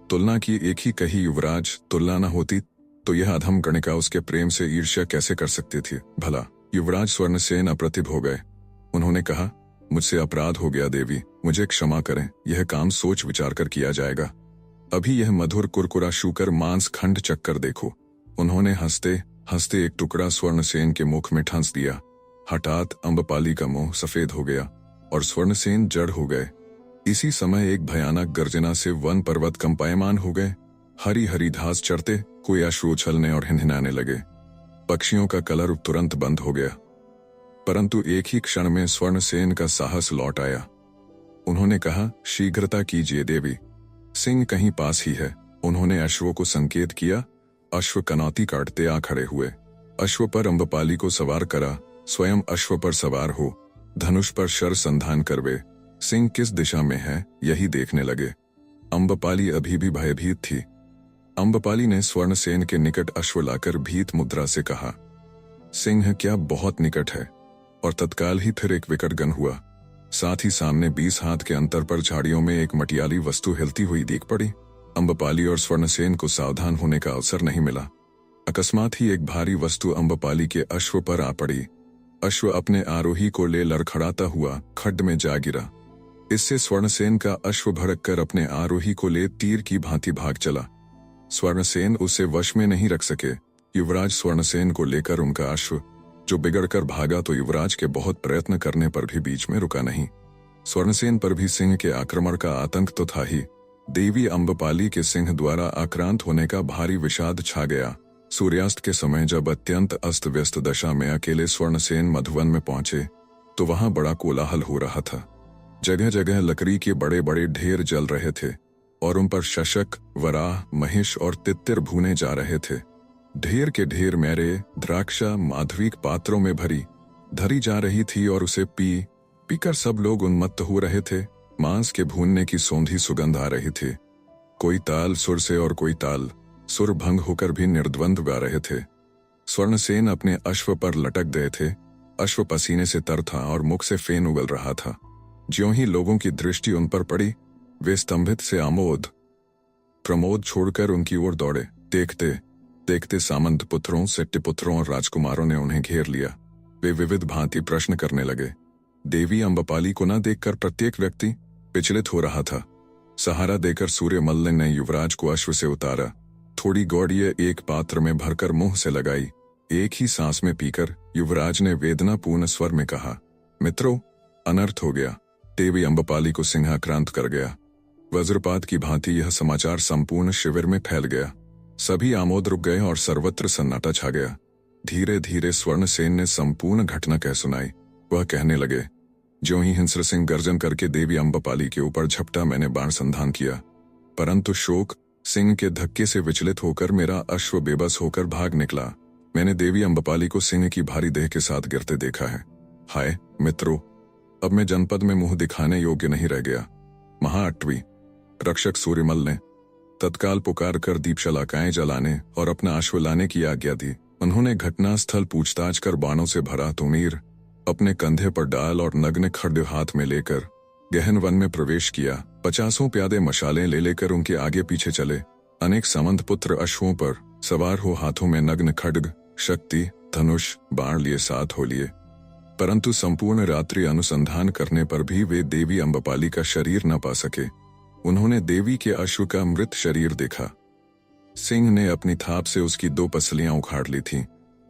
तुलना की एक ही कही युवराज, तुलना न होती तो यह अधम गणिका उसके प्रेम से ईर्ष्या कैसे कर सकती थी भला? युवराज स्वर्णसेन अप्रतिभ हो गए। उन्होंने कहा, मुझसे अपराध हो गया देवी, मुझे क्षमा करें। यह काम सोच विचार कर किया जाएगा। अभी यह मधुर कुरकुरा शूकर मांस खंड चक्कर देखो। उन्होंने हंसते हंसते एक टुकड़ा स्वर्णसेन के मुख में ठंस दिया। हठात अम्बपाली का मुंह सफेद हो गया और स्वर्णसेन जड़ हो गए। इसी समय एक भयानक गर्जना से वन पर्वत कंपायमान हो गए। हरी हरी घास चढ़ते कोई अश्रु उछलने और हिनहिनाने लगे। पक्षियों का कलरव तुरंत बंद हो गया। परंतु एक ही क्षण में स्वर्णसेन का साहस लौट आया। उन्होंने कहा, शीघ्रता कीजिए देवी, सिंह कहीं पास ही है। उन्होंने अश्वों को संकेत किया। अश्व कनौती काटते आ खड़े हुए। अश्व पर अम्बपाली को सवार करा। स्वयं अश्व पर सवार हो धनुष पर शर संधान करवे। सिंह किस दिशा में है यही देखने लगे। अम्बपाली अभी भी भयभीत थी। अम्बपाली ने स्वर्णसेन के निकट अश्व लाकर भीत मुद्रा से कहा, सिंह क्या बहुत निकट है। और तत्काल ही फिर एक विकट गन हुआ। साथ ही सामने 20 हाथ के अंतर पर झाड़ियों में एक मटियाली वस्तु हिलती हुई दिख पड़ी। अम्बपाली और स्वर्णसेन को सावधान होने का अवसर नहीं मिला। अकस्मात ही एक भारी वस्तु अम्बपाली के अश्व पर आ पड़ी। अश्व अपने आरोही को ले लड़खड़ाता हुआ खड्ड में जा गिरा। इससे स्वर्णसेन का अश्व भड़क कर अपने आरोही को ले तीर की भांति भाग चला। स्वर्णसेन उसे वश में नहीं रख सके। युवराज स्वर्णसेन को लेकर उनका अश्व जो बिगड़कर भागा तो युवराज के बहुत प्रयत्न करने पर भी बीच में रुका नहीं। स्वर्णसेन पर भी सिंह के आक्रमण का आतंक तो था ही। देवी अम्बपाली के सिंह द्वारा आक्रांत होने का भारी विषाद छा गया। सूर्यास्त के समय जब अत्यंत अस्त व्यस्त दशा में अकेले स्वर्णसेन मधुवन में पहुंचे तो वहां बड़ा कोलाहल हो रहा था। जगह जगह लकड़ी के बड़े बड़े ढेर जल रहे थे और उन पर शशक, वराह, महिष और तित्तिर भूने जा रहे थे। ढेर के ढेर मेरे द्राक्षा माधविक पात्रों में भरी धरी जा रही थी और उसे पीकर सब लोग उन्मत्त हो रहे थे। मांस के भूनने की सौंधी सुगंध आ रही थी। कोई ताल सुर से और कोई ताल सुर भंग होकर भी निर्द्वंद गा रहे थे। स्वर्णसेन अपने अश्व पर लटक गए थे। अश्व पसीने से तर था और मुख से फेन उगल रहा था। ज्यों ही लोगों की दृष्टि उन पर पड़ी, वे स्तंभित से आमोद प्रमोद छोड़कर उनकी ओर दौड़े। देखते देखते सामंत पुत्रों, सेट्टी पुत्रों और राजकुमारों ने उन्हें घेर लिया। वे विविध भांति प्रश्न करने लगे। देवी अम्बपाली को न देखकर प्रत्येक व्यक्ति विचलित हो रहा था। सहारा देकर सूर्यमल्ल ने युवराज को अश्व से उतारा। थोड़ी गौड़िये एक पात्र में भरकर मुंह से लगाई। एक ही सांस में पीकर युवराज ने वेदनापूर्ण स्वर में कहा, मित्रों, अनर्थ हो गया। देवी अम्बपाली को सिंह आक्रांत कर गया। वज्रपात की भांति यह समाचार संपूर्ण शिविर में फैल गया। सभी आमोद रुक गए और सर्वत्र सन्नाटा छा गया। धीरे धीरे स्वर्णसेन ने संपूर्ण घटना कह सुनाई। वह कहने लगे, ज्यों ही हिंस्र सिंह गर्जन करके देवी अम्बपाली के ऊपर झपटा, मैंने बाण संधान किया, परंतु शोक सिंह के धक्के से विचलित होकर मेरा अश्व बेबस होकर भाग निकला। मैंने देवी अम्बपाली को सिंह की भारी देह के साथ गिरते देखा है। हाय मित्रों, अब मैं जनपद में मुंह दिखाने योग्य नहीं रह गया। महाअट्वी रक्षक सूर्यमल ने तत्काल पुकार कर दीपशलाकाएं जलाने और अपना अश्व लाने की आज्ञा दी। उन्होंने घटनास्थल पूछताछ कर बाणों से भरा तुनीर अपने कंधे पर डाल और नग्न खड्ग हाथ में लेकर गहन वन में प्रवेश किया। 50 प्यादे मशालें ले लेकर उनके आगे पीछे चले। अनेक समंत पुत्र अश्वों पर सवार हो हाथों में नग्न खड्ग, शक्ति, धनुष, बाण लिए साथ हो लिए, परंतु संपूर्ण रात्रि अनुसंधान करने पर भी वे देवी अम्बपाली का शरीर न पा सके। उन्होंने देवी के अश्व का मृत शरीर देखा। सिंह ने अपनी थाप से उसकी 2 पसलियां उखाड़ ली थीं,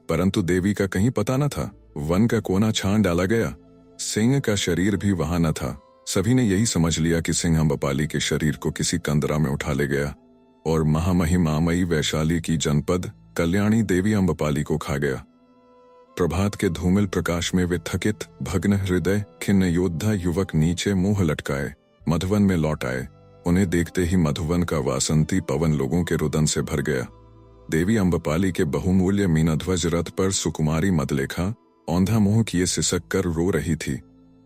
परंतु देवी का कहीं पता न था। वन का कोना छान डाला गया, सिंह का शरीर भी वहां न था। सभी ने यही समझ लिया कि सिंह अम्बपाली के शरीर को किसी कंदरा में उठा ले गया और महामहिमामयी वैशाली की जनपद कल्याणी देवी अम्बपाली को खा गया। प्रभात के धूमिल प्रकाश में वे थकित, भग्न हृदय, खिन्न योद्धा युवक नीचे मुंह लटकाए मधुवन में लौट आए। उन्हें देखते ही मधुवन का वासंती पवन लोगों के रुदन से भर गया। देवी अम्बपाली के बहुमूल्य मीनाध्वज रथ पर सुकुमारी मदलेखा औंधा मुंह किए सिसक कर रो रही थी।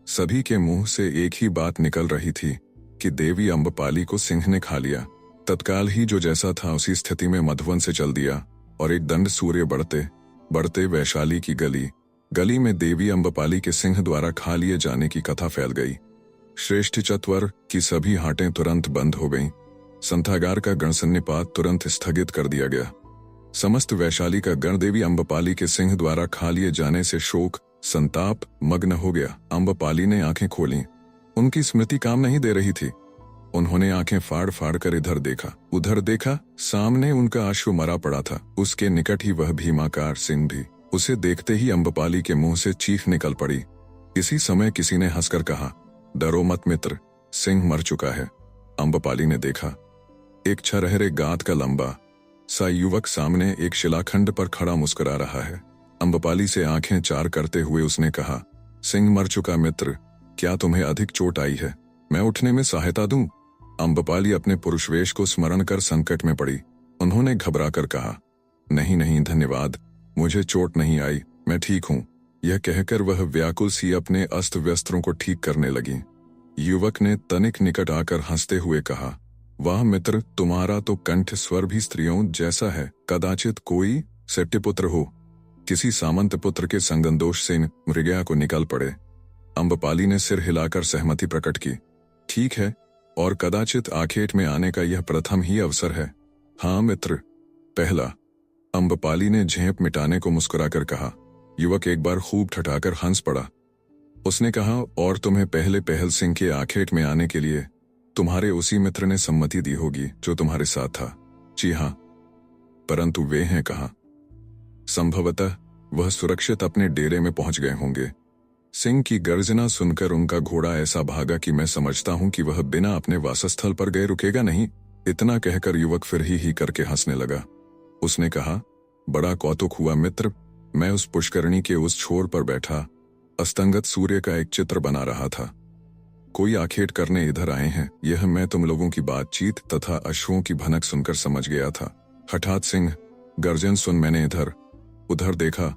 सभी के मुंह से एक ही बात निकल रही थी कि देवी अम्बपाली को सिंह ने खा लिया। तत्काल ही जो जैसा था उसी स्थिति में मधुवन से चल दिया और एक दंड सूर्य बढ़ते बढ़ते वैशाली की गली में देवी अम्बपाली के सिंह द्वारा खा लिए जाने की कथा फैल गई। श्रेष्ठ चत्वर की सभी हाटें तुरंत बंद हो गईं। संथागार का गणसन्निपात तुरंत स्थगित कर दिया गया। समस्त वैशाली का गण देवी अम्बपाली के सिंह द्वारा खा लिए जाने से शोक संताप मग्न हो गया। अम्बपाली ने आंखें खोलीं। उनकी स्मृति काम नहीं दे रही थी। उन्होंने आंखें फाड़ फाड़ कर इधर देखा, उधर देखा। सामने उनका अश्व मरा पड़ा था, उसके निकट ही वह भीमाकार सिंह भी। उसे देखते ही अम्बपाली के मुंह से चीख निकल पड़ी। इसी समय किसी ने हंसकर कहा, डरो मत मित्र, सिंह मर चुका है। अम्बपाली ने देखा, एक छरहरे गांठ का लंबा सा युवक सामने एक शिलाखंड पर खड़ा मुस्कुरा रहा है। अम्बपाली से आंखें चार करते हुए उसने कहा, सिंह मर चुका मित्र, क्या तुम्हें अधिक चोट आई है? मैं उठने में सहायता दूं? अम्बपाली अपने पुरुषवेश को स्मरण कर संकट में पड़ी। उन्होंने घबराकर कहा, नहीं नहीं धन्यवाद, मुझे चोट नहीं आई, मैं ठीक हूं। यह कहकर वह व्याकुल सी अपने अस्त वस्त्रों को ठीक करने लगी। युवक ने तनिक निकट आकर हंसते हुए कहा, वाह मित्र, तुम्हारा तो कंठ स्वर भी स्त्रियों जैसा है। कदाचित कोई सेट्यपुत्र हो, किसी सामंत पुत्र के संगनदोष से मृगया को निकल पड़े। अम्बपाली ने सिर हिलाकर सहमति प्रकट की। ठीक है, और कदाचित आखेट में आने का यह प्रथम ही अवसर है। हाँ मित्र, पहला। अम्बपाली ने झेप मिटाने को मुस्कुराकर कहा। युवक एक बार खूब ठठाकर हंस पड़ा। उसने कहा, और तुम्हें पहले पहल सिंह के आखेट में आने के लिए तुम्हारे उसी मित्र ने सम्मति दी होगी जो तुम्हारे साथ था। जी हाँ, परंतु वे हैं कहाँ? संभवतः वह सुरक्षित अपने डेरे में पहुंच गए होंगे। सिंह की गर्जना सुनकर उनका घोड़ा ऐसा भागा कि मैं समझता हूं कि वह बिना अपने वासस्थल पर गए रुकेगा नहीं। इतना कहकर युवक फिर ही करके हंसने लगा। उसने कहा, बड़ा कौतुक हुआ मित्र, मैं उस पुष्करणी के उस छोर पर बैठा अस्तंगत सूर्य का एक चित्र बना रहा था। कोई आखेट करने इधर आए हैं, यह मैं तुम लोगों की बातचीत तथा अश्वों की भनक सुनकर समझ गया था। हठात सिंह गर्जन सुन मैंने इधर उधर देखा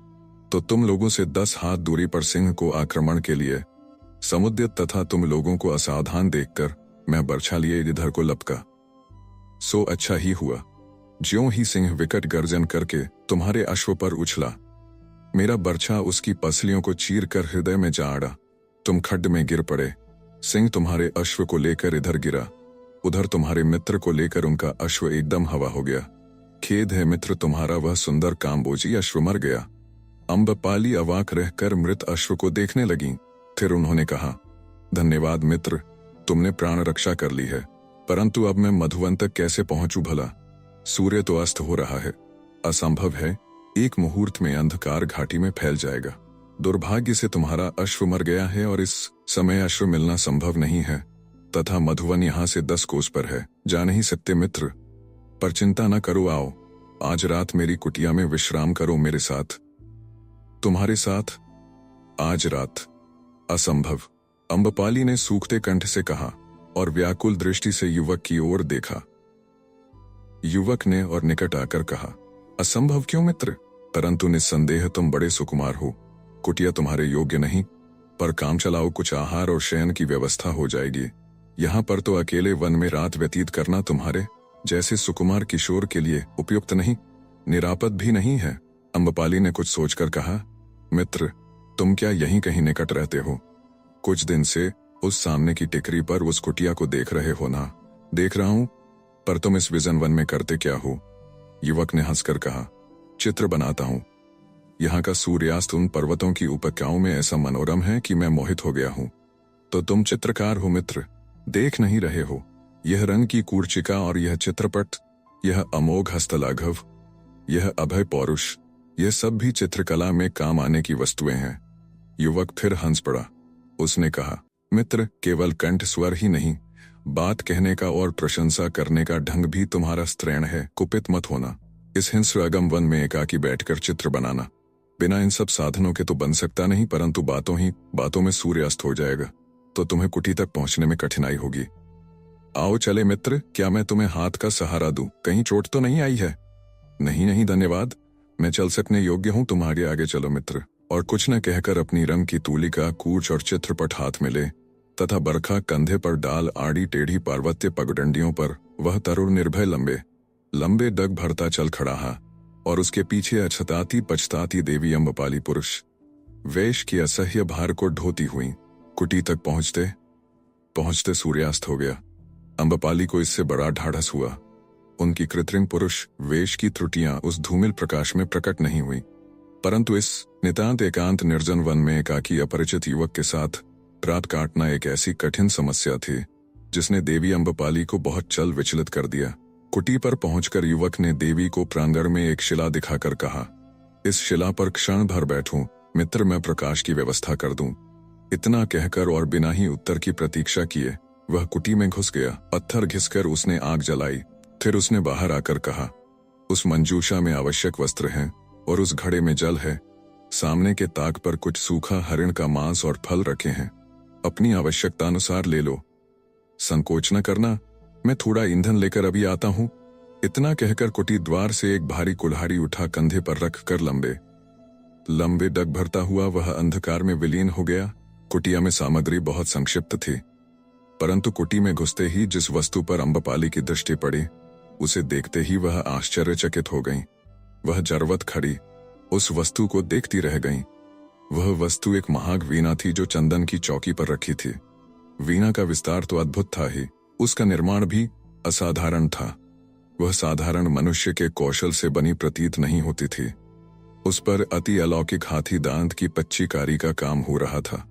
तो तुम लोगों से 10 हाथ दूरी पर सिंह को आक्रमण के लिए समुद्यत तथा तुम लोगों को असावधान देखकर मैं बर्छा लिए इधर को लपका। सो अच्छा ही हुआ। ज्यों ही सिंह विकट गर्जन करके तुम्हारे अश्व पर उछला, मेरा बर्छा उसकी पसलियों को चीर कर हृदय में जा अड़ा। तुम खड्ड में गिर पड़े। सिंह तुम्हारे अश्व को लेकर इधर गिरा, उधर तुम्हारे मित्र को लेकर उनका अश्व एकदम हवा हो गया। खेद है मित्र, तुम्हारा वह सुंदर काम्बोजी अश्व मर गया। अम्बपाली अवाक रहकर मृत अश्व को देखने लगी। फिर उन्होंने कहा, धन्यवाद मित्र, तुमने प्राण रक्षा कर ली है, परंतु अब मैं मधुवन तक कैसे पहुंचूं भला? सूर्य तो अस्त हो रहा है। असंभव है, एक मुहूर्त में अंधकार घाटी में फैल जाएगा। दुर्भाग्य से तुम्हारा अश्व मर गया है और इस समय अश्व मिलना संभव नहीं है, तथा मधुवन यहाँ से 10 कोस पर है, जा नहीं सकते मित्र। पर चिंता न करो, आओ आज रात मेरी कुटिया में विश्राम करो मेरे साथ। तुम्हारे साथ आज रात? असंभव, अम्बपाली ने सूखते कंठ से कहा और व्याकुल दृष्टि से युवक की ओर देखा। युवक ने और निकट आकर कहा, असंभव क्यों मित्र? परंतु निस्संदेह तुम बड़े सुकुमार हो, कुटिया तुम्हारे योग्य नहीं, पर काम चलाओ, कुछ आहार और शयन की व्यवस्था हो जाएगी। यहाँ पर तो अकेले वन में रात व्यतीत करना तुम्हारे जैसे सुकुमार किशोर के लिए उपयुक्त नहीं, निरापद भी नहीं है। अम्बपाली ने कुछ सोचकर कहा, मित्र तुम क्या यहीं कहीं निकट रहते हो? कुछ दिन से उस सामने की टिकरी पर उस कुटिया को देख रहे हो ना? देख रहा हूं, पर तुम इस विजन वन में करते क्या हो? युवक ने हंसकर कहा, चित्र बनाता हूं। यहाँ का सूर्यास्त उन पर्वतों की उपक्याओं में ऐसा मनोरम है कि मैं मोहित हो गया हूं। तो तुम चित्रकार हो मित्र, देख नहीं रहे हो? यह रंग की कूर्चिका और यह चित्रपट, यह अमोघ हस्तलाघव, यह अभय पौरुष, यह सब भी चित्रकला में काम आने की वस्तुएं हैं। युवक फिर हंस पड़ा। उसने कहा, मित्र केवल कंठ स्वर ही नहीं, बात कहने का और प्रशंसा करने का ढंग भी तुम्हारा स्त्रैण है। कुपित मत होना। इस हिंस्र अगम वन में एकाकी बैठकर चित्र बनाना बिना इन सब साधनों के तो बन सकता नहीं, परंतु बातों में सूर्यास्त हो जाएगा तो तुम्हें कुटी तक पहुंचने में कठिनाई होगी। आओ चले मित्र, क्या मैं तुम्हें हाथ का सहारा दूं? कहीं चोट तो नहीं आई है? नहीं नहीं धन्यवाद, मैं चल सकने योग्य हूं, तुम आगे आगे चलो मित्र। और कुछ न कहकर अपनी रंग की तूलिका, कूच और चित्रपट हाथ में ले तथा बरखा कंधे पर डाल आड़ी टेढ़ी पार्वत्य पगडंडियों पर वह तरुण निर्भय लंबे डग भरता चल खड़ा हा, और उसके पीछे अछताती पछताती देवी अम्बपाली पुरुष वेश की असह्य भार को ढोती हुई कुटी तक पहुंचते सूर्यास्त हो गया। अम्बपाली को इससे बड़ा ढाढ़स हुआ। उनकी कृत्रिम पुरुष वेश की त्रुटियां उस धूमिल प्रकाश में प्रकट नहीं हुई, परंतु इस नितांत एकांत निर्जन वन में एकाकी अपरिचित युवक के साथ रात काटना एक ऐसी कठिन समस्या थी जिसने देवी अम्बपाली को बहुत चल विचलित कर दिया। कुटी पर पहुंचकर युवक ने देवी को प्रांगण में एक शिला दिखाकर कहा, इस शिला पर क्षण भर बैठूं मित्र, मैं प्रकाश की व्यवस्था कर दूं। इतना कहकर और बिना ही उत्तर की प्रतीक्षा किए वह कुटी में घुस गया। पत्थर घिसकर उसने आग जलाई। फिर उसने बाहर आकर कहा, उस मंजूषा में आवश्यक वस्त्र हैं और उस घड़े में जल है। सामने के ताक पर कुछ सूखा हरिण का मांस और फल रखे हैं, अपनी आवश्यकता अनुसार ले लो। संकोच न करना, मैं थोड़ा ईंधन लेकर अभी आता हूं। इतना कहकर कुटी द्वार से एक भारी कुल्हाड़ी उठा कंधे पर रखकर लंबे डग भरता हुआ वह अंधकार में विलीन हो गया। कुटिया में सामग्री बहुत संक्षिप्त थी, परंतु कुटी में घुसते ही जिस वस्तु पर अम्बपाली की दृष्टि पड़ी उसे देखते ही वह आश्चर्यचकित हो गई। वह जरवत खड़ी उस वस्तु को देखती रह गई। वह वस्तु एक महाग वीणा थी जो चंदन की चौकी पर रखी थी। वीणा का विस्तार तो अद्भुत था ही, उसका निर्माण भी असाधारण था। वह साधारण मनुष्य के कौशल से बनी प्रतीत नहीं होती थी। उस पर अति अलौकिक हाथी दांत की पच्चीकारी का काम हो रहा था,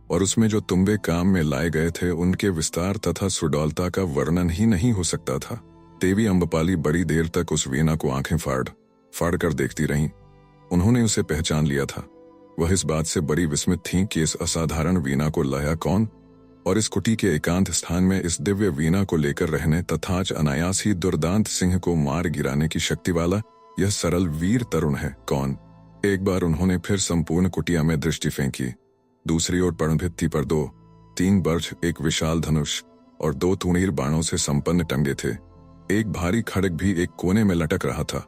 और उसमें जो तुम्बे काम में लाए गए थे उनके विस्तार तथा सुडौलता का वर्णन ही नहीं हो सकता था। देवी अम्बपाली बड़ी देर तक उस वीणा को आंखें फाड़ कर देखती रहीं। उन्होंने उसे पहचान लिया था। वह इस बात से बड़ी विस्मित थीं कि इस असाधारण वीणा को लाया कौन, और इस कुटी के एकांत स्थान में इस दिव्य वीणा को लेकर रहने तथा आज अनायास ही दुर्दांत सिंह को मार गिराने की शक्ति वाला यह सरल वीर तरुण है कौन। एक बार उन्होंने फिर संपूर्ण कुटिया में दृष्टि फेंकी। दूसरी ओर परणभित्ति पर 2-3 बर्छ, एक विशाल धनुष और 2 तुणीर बाणों से संपन्न टंगे थे। एक भारी खड्ग भी एक कोने में लटक रहा था।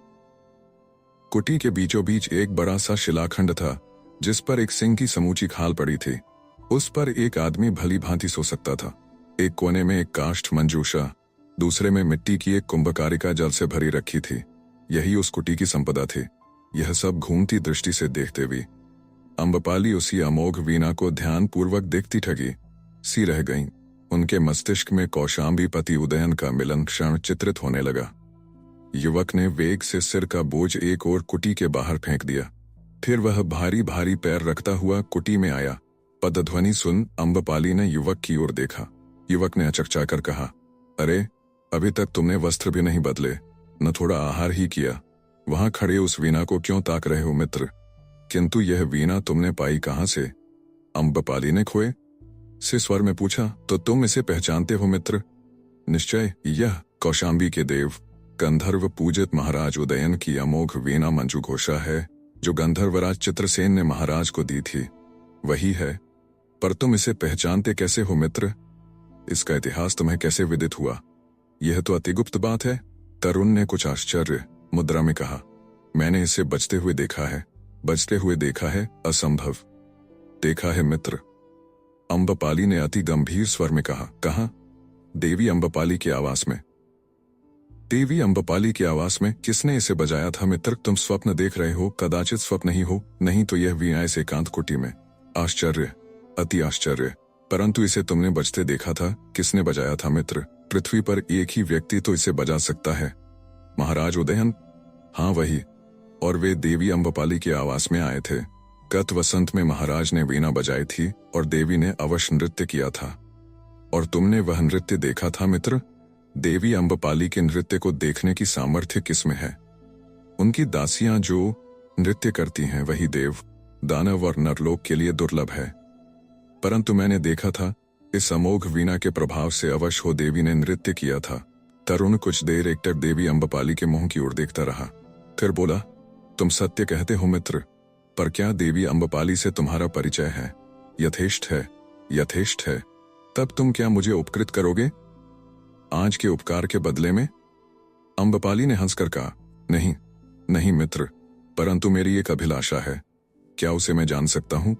कुटी के बीचों बीच एक बड़ा सा शिलाखंड था जिस पर एक सिंह की समूची खाल पड़ी थी। उस पर एक आदमी भली भांति सो सकता था। एक कोने में एक काष्ठ मंजूषा, दूसरे में मिट्टी की एक कुंभकारिका जल से भरी रखी थी। यही उस कुटी की संपदा थी। यह सब घूमती दृष्टि से देखते हुए अम्बपाली उसी अमोघ वीणा को ध्यान पूर्वक देखती ठगी सी रह गईं। उनके मस्तिष्क में कौशाम्बीपति उदयन का मिलन क्षण चित्रित होने लगा। युवक ने वेग से सिर का बोझ एक ओर कुटी के बाहर फेंक दिया। फिर वह भारी भारी पैर रखता हुआ कुटी में आया। पदध्वनि सुन अम्बपाली ने युवक की ओर देखा। युवक ने अचकचाकर कहा, अरे अभी तक तुमने वस्त्र भी नहीं बदले, न थोड़ा आहार ही किया। वहां खड़े उस वीणा को क्यों ताक रहे हो मित्र? किंतु यह वीणा तुमने पाई कहाँ से? अम्बपाली ने खोए से स्वर में पूछा। तो तुम इसे पहचानते हो मित्र? निश्चय, यह कौशाम्बी के देव गंधर्व पूजित महाराज उदयन की अमोघ वीणा मंजुघोषा है, जो गंधर्वराज चित्रसेन ने महाराज को दी थी। वही है। पर तुम इसे पहचानते कैसे हो मित्र? इसका इतिहास तुम्हें कैसे विदित हुआ? यह तो अति गुप्त बात है। तरुण ने कुछ आश्चर्य मुद्रा में कहा। मैंने इसे बचते हुए देखा है। बचते हुए देखा है? असंभव। देखा है मित्र, अम्बपाली ने अति गंभीर स्वर में कहा। कहाँ? देवी अम्बपाली के आवास में। देवी अम्बपाली के आवास में? किसने इसे बजाया था मित्र? तुम स्वप्न देख रहे हो, कदाचित स्वप्न ही हो, नहीं तो यह वीणा इस एकांत कुटी में। आश्चर्य, अति आश्चर्य। परंतु इसे तुमने बजते देखा था? किसने बजाया था मित्र? पृथ्वी पर एक ही व्यक्ति तो इसे बजा सकता है, महाराज उदयन। हाँ, वही। और वे देवी अम्बपाली के आवास में आए थे। गत वसंत में महाराज ने वीणा बजाई थी और देवी ने अवश्य नृत्य किया था। और तुमने वह नृत्य देखा था मित्र? देवी अम्बपाली के नृत्य को देखने की सामर्थ्य किसमें है? उनकी दासियां जो नृत्य करती हैं वही देव, दानव और नरलोक के लिए दुर्लभ है। परंतु मैंने देखा था, इस अमोघ वीणा के प्रभाव से अवश्य हो देवी ने नृत्य किया था। तरुण कुछ देर एकटक देवी अम्बपाली के मुंह की ओर देखता रहा, फिर बोला, तुम सत्य कहते हो मित्र, पर क्या देवी अम्बपाली से तुम्हारा परिचय है? यथेष्ट है, यथेष्ट है। तब तुम क्या मुझे उपकृत करोगे आज के उपकार के बदले में? अम्बपाली ने हंसकर कहा, नहीं नहीं मित्र, परंतु मेरी एक अभिलाषा है। क्या उसे मैं जान सकता हूँ?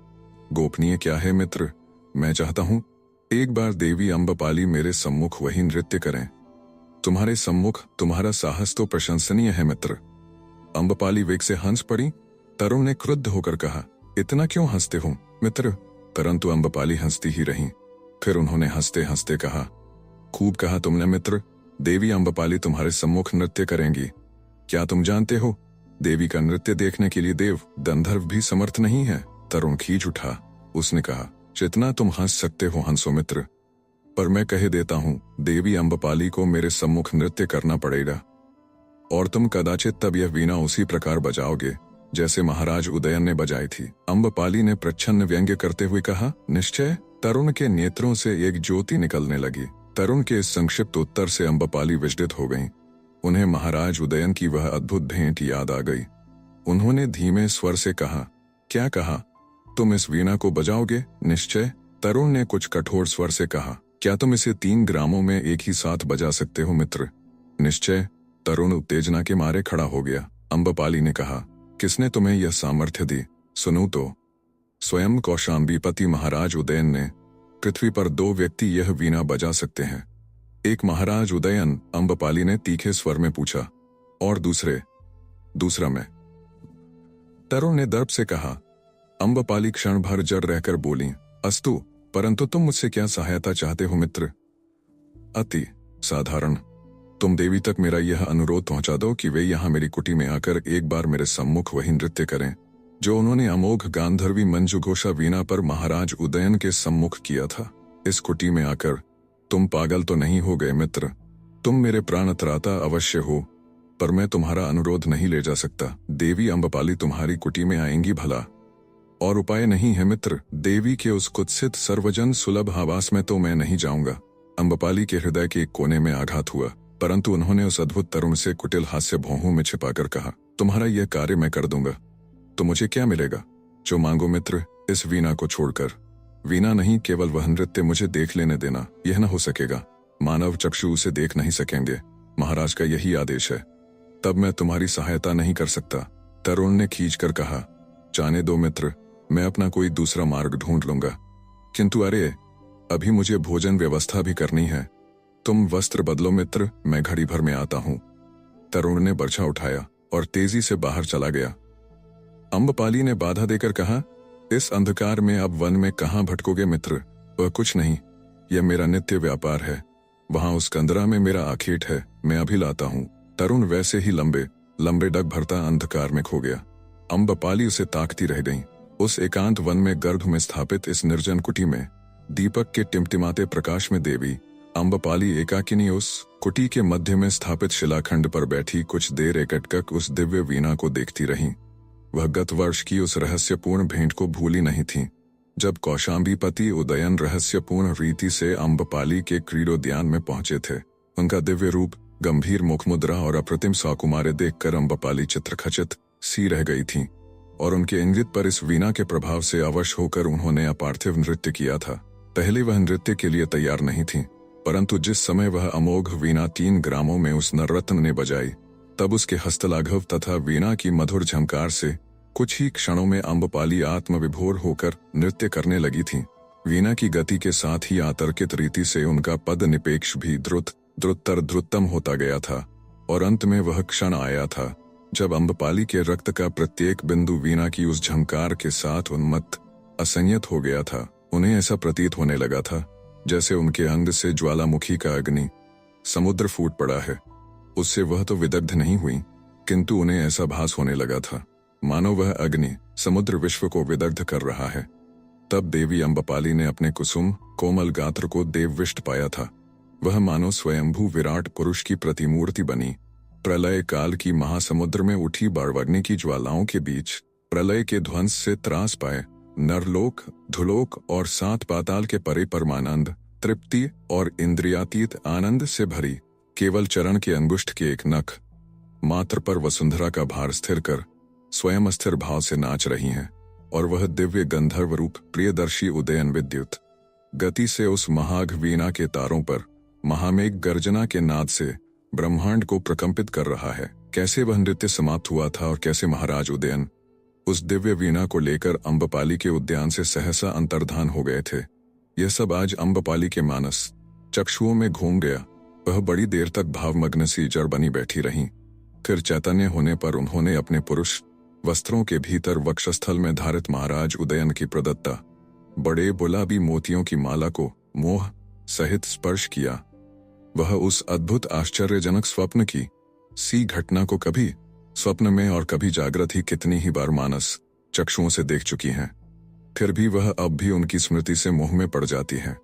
गोपनीय क्या है मित्र? मैं चाहता हूँ एक बार देवी अम्बपाली मेरे सम्मुख वही नृत्य करें। तुम्हारे सम्मुख तुम्हारा साहस तो प्रशंसनीय है मित्र। अम्बपाली वेग से हंस पड़ी। तरुण ने क्रुद्ध होकर कहा, इतना क्यों हंसते हो मित्र? परंतु अम्बपाली हंसती ही रही। फिर उन्होंने हंसते हंसते कहा, खूब कहा तुमने मित्र, देवी अम्बपाली तुम्हारे सम्मुख नृत्य करेंगी। क्या तुम जानते हो, देवी का नृत्य देखने के लिए देव गंधर्व भी समर्थ नहीं है। तरुण खींच उठा। उसने कहा, जितना तुम हंस सकते हो हंसो मित्र, पर मैं कह देता हूँ, देवी अम्बपाली को मेरे सम्मुख नृत्य करना पड़ेगा। और तुम कदाचित तब यह वीणा उसी प्रकार बजाओगे जैसे महाराज उदयन ने बजाई थी। अम्बपाली ने प्रच्छन्न व्यंग्य करते हुए कहा। निश्चय। तरुण के नेत्रों से एक ज्योति निकलने लगी। तरुण के इस संक्षिप्त उत्तर से अम्बपाली विचलित हो गईं। उन्हें महाराज उदयन की वह अद्भुत भेंट याद आ गई। उन्होंने धीमे स्वर से कहा, क्या कहा? तुम इस वीणा को बजाओगे? निश्चय। तरुण ने कुछ कठोर स्वर से कहा, क्या तुम इसे 3 ग्रामों में एक ही साथ बजा सकते हो मित्र? निश्चय। तरुण उत्तेजना के मारे खड़ा हो गया। अम्बपाली ने कहा, किसने तुम्हें यह सामर्थ्य दी? सुनो तो, स्वयं कौशाम्बीपति महाराज उदयन ने। पृथ्वी पर 2 व्यक्ति यह वीणा बजा सकते हैं। एक महाराज उदयन, अम्बपाली ने तीखे स्वर में पूछा, और दूसरा मैं। तरुण ने दर्प से कहा। अम्बपाली क्षण भर जड़ रहकर बोली, अस्तु, परंतु तुम मुझसे क्या सहायता चाहते हो मित्र? अति साधारण। तुम देवी तक मेरा यह अनुरोध पहुंचा दो कि वे यहाँ मेरी कुटी में आकर एक बार मेरे सम्मुख वही नृत्य करें जो उन्होंने अमोघ गांधर्वी मंजुघोषा वीणा पर महाराज उदयन के सम्मुख किया था। इस कुटी में आकर तुम पागल तो नहीं हो गए मित्र? तुम मेरे प्राण त्राता अवश्य हो, पर मैं तुम्हारा अनुरोध नहीं ले जा सकता। देवी अम्बपाली तुम्हारी कुटी में आएंगी भला? और उपाय नहीं है मित्र? देवी के उस कुत्सित सर्वजन सुलभ आवास में तो मैं नहीं जाऊंगा। अम्बपाली के हृदय के एक कोने में आघात हुआ, परंतु उन्होंने उस अद्भुत तरुण से कुटिल हास्य भौहों में छिपाकर कहा, तुम्हारा यह कार्य मैं कर दूंगा। तो मुझे क्या मिलेगा? जो मांगो मित्र, इस वीणा को छोड़कर। वीणा नहीं, केवल वह नृत्य मुझे देख लेने देना। यह न हो सकेगा। मानव चक्षु उसे देख नहीं सकेंगे। महाराज का यही आदेश है। तब मैं तुम्हारी सहायता नहीं कर सकता। तरुण ने खींचकर कहा, जाने दो मित्र, मैं अपना कोई दूसरा मार्ग ढूंढ लूंगा। किंतु अरे, अभी मुझे भोजन व्यवस्था भी करनी है। तुम वस्त्र बदलो मित्र, मैं घड़ी भर में आता हूं। तरुण ने बर्छा उठाया और तेजी से बाहर चला गया। अम्बपाली ने बाधा देकर कहा, इस अंधकार में अब वन में कहां भटकोगे मित्र? वह कुछ नहीं, यह मेरा नित्य व्यापार है। वहां उस कंदरा में मेरा आखेट है, मैं अभी लाता हूं। तरुण वैसे ही लंबे डग भरता अंधकार में खो गया। अम्बपाली उसे ताकती रह गई। उस एकांत वन में गर्भ में स्थापित इस निर्जन कुटी में दीपक के टिमटिमाते प्रकाश में देवी अम्बपाली एकाकिनी उस कुटी के मध्य में स्थापित शिलाखंड पर बैठी कुछ देर एकटक उस दिव्य वीणा को देखती रही। वह गत वर्ष की उस रहस्यपूर्ण भेंट को भूली नहीं थी, जब कौशाम्बीपति उदयन रहस्यपूर्ण रीति से अम्बपाली के क्रीडोद्यान में पहुंचे थे। उनका दिव्य रूप, गंभीर मुखमुद्रा और अप्रतिम सौकुमार्य देखकर अम्बपाली चित्रखचित सी रह गई थी, और उनके इंगित पर इस वीणा के प्रभाव से अवश होकर उन्होंने अपार्थिव नृत्य किया था। पहले वह नृत्य के लिए तैयार नहीं थी, परंतु जिस समय वह अमोघ वीणा 3 ग्रामों में उस नररत्न ने बजाई, तब उसके हस्तलाघव तथा वीणा की मधुर झंकार से कुछ ही क्षणों में अम्बपाली आत्मविभोर होकर नृत्य करने लगी थी। वीणा की गति के साथ ही आतर्कित रीति से उनका पद निपेक्ष भी द्रुततर द्रुततम होता गया था, और अंत में वह क्षण आया था जब अम्बपाली के रक्त का प्रत्येक बिंदु वीणा की उस झंकार के साथ उन्मत्त असंयत हो गया था। उन्हें ऐसा प्रतीत होने लगा था जैसे उनके अंग से ज्वालामुखी का अग्नि समुद्र फूट पड़ा है। उससे वह तो विदग्ध नहीं हुई, किंतु उन्हें ऐसा भास होने लगा था मानो वह अग्नि समुद्र विश्व को विदग्ध कर रहा है। तब देवी अम्बपाली ने अपने कुसुम कोमल गात्र को देवविष्ट पाया था। वह मानो स्वयंभू विराट पुरुष की प्रतिमूर्ति बनी। प्रलय काल की महासमुद्र में उठी बाणवग्नि की ज्वालाओं के बीच प्रलय के ध्वंस से त्रास पाए नरलोक, धुलोक और 7 पाताल के परे परमानंद, तृप्ति और इंद्रियातीत आनंद से भरी केवल चरण के अंगुष्ठ के एक नख मात्र पर वसुंधरा का भार स्थिर कर स्वयं अस्थिर भाव से नाच रही हैं, और वह दिव्य गंधर्व रूप प्रियदर्शी उदयन विद्युत गति से उस महाघ वीणा के तारों पर महामेघ गर्जना के नाद से ब्रह्मांड को प्रकंपित कर रहा है। कैसे वह नृत्य समाप्त हुआ था और कैसे महाराज उदयन उस दिव्य वीणा को लेकर अम्बपाली के उद्यान से सहसा अंतर्धान हो गए थे, यह सब आज अम्बपाली के मानस चक्षुओं में घूम गया। वह बड़ी देर तक भावमग्न सी जड़ बनी बैठी रहीं। फिर चैतन्य होने पर उन्होंने अपने पुरुष वस्त्रों के भीतर वक्षस्थल में धारित महाराज उदयन की प्रदत्ता बड़े गुलाबी मोतियों की माला को मोह सहित स्पर्श किया। वह उस अद्भुत आश्चर्यजनक स्वप्न की सी घटना को कभी स्वप्न में और कभी जागृत ही कितनी ही बार मानस चक्षुओं से देख चुकी हैं, फिर भी वह अब भी उनकी स्मृति से मोह में पड़ जाती हैं।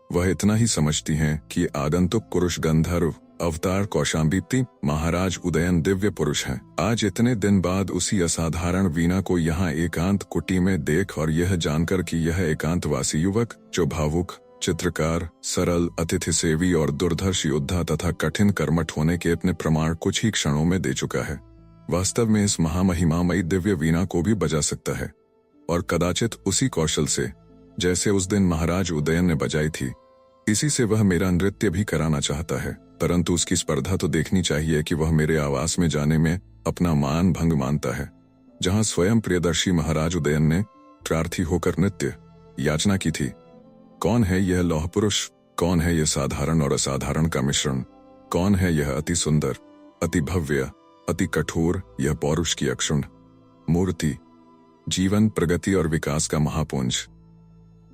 वह इतना ही समझती हैं कि आगंतुक कुरुष गंधर्व अवतार कौशाम्बीपति महाराज उदयन दिव्य पुरुष हैं। आज इतने दिन बाद उसी असाधारण वीणा को यहाँ एकांत कुटी में देख और यह जानकर कि यह एकांतवासी युवक जो भावुक, चित्रकार, सरल, अतिथि सेवी और दुर्धर्ष योद्धा तथा कठिन कर्मठ होने के अपने प्रमाण कुछ ही क्षणों में दे चुका है, वास्तव में इस महामहिमामयी दिव्य वीणा को भी बजा सकता है, और कदाचित उसी कौशल से जैसे उस दिन महाराज उदयन ने बजाई थी, इसी से वह मेरा नृत्य भी कराना चाहता है। परंतु उसकी स्पर्धा तो देखनी चाहिए कि वह मेरे आवास में जाने में अपना मान भंग मानता है, जहां स्वयं प्रियदर्शी महाराज उदयन ने प्रार्थी होकर नृत्य याचना की थी। कौन है यह लौह पुरुष? कौन है यह साधारण और असाधारण का मिश्रण? कौन है यह अति सुंदर, अति भव्य, अति कठोर, यह पौरुष की अक्षुण मूर्ति, जीवन, प्रगति और विकास का महापुंज?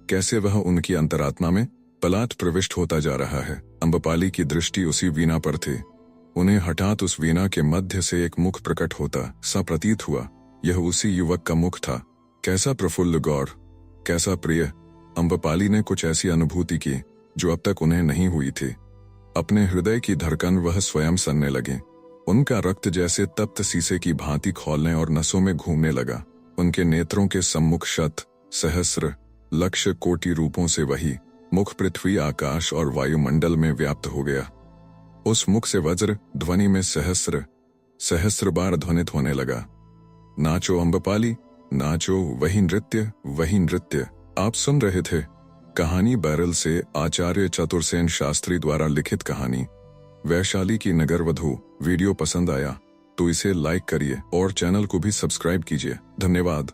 कैसे वह उनकी अंतरात्मा में पलाट प्रविष्ट होता जा रहा है। अम्बपाली की दृष्टि उसी वीणा पर थी। उन्हें हठात उस वीणा के मध्य से एक मुख प्रकट होता सा प्रतीत हुआ। यह उसी युवक का मुख था। कैसा प्रफुल्ल गौर, कैसा प्रिय। अम्बपाली ने कुछ ऐसी अनुभूति की जो अब तक उन्हें नहीं हुई थी। अपने हृदय की धड़कन वह स्वयं सनने लगे। उनका रक्त जैसे तप्त शीशे की भांति खौलने और नसों में घूमने लगा। उनके नेत्रों के सम्मुख शत सहस्र लक्ष कोटि रूपों से वही मुख पृथ्वी, आकाश और वायुमंडल में व्याप्त हो गया। उस मुख से वज्र ध्वनि में सहस्र सहस्र बार ध्वनित होने लगा। नाचो अम्बपाली, नाचो, वही नृत्य, वही नृत्य। आप सुन रहे थे कहानी बैरल से आचार्य चतुर्सेन शास्त्री द्वारा लिखित कहानी वैशाली की नगरवधू। वीडियो पसंद आया तो इसे लाइक करिए और चैनल को भी सब्सक्राइब कीजिए। धन्यवाद।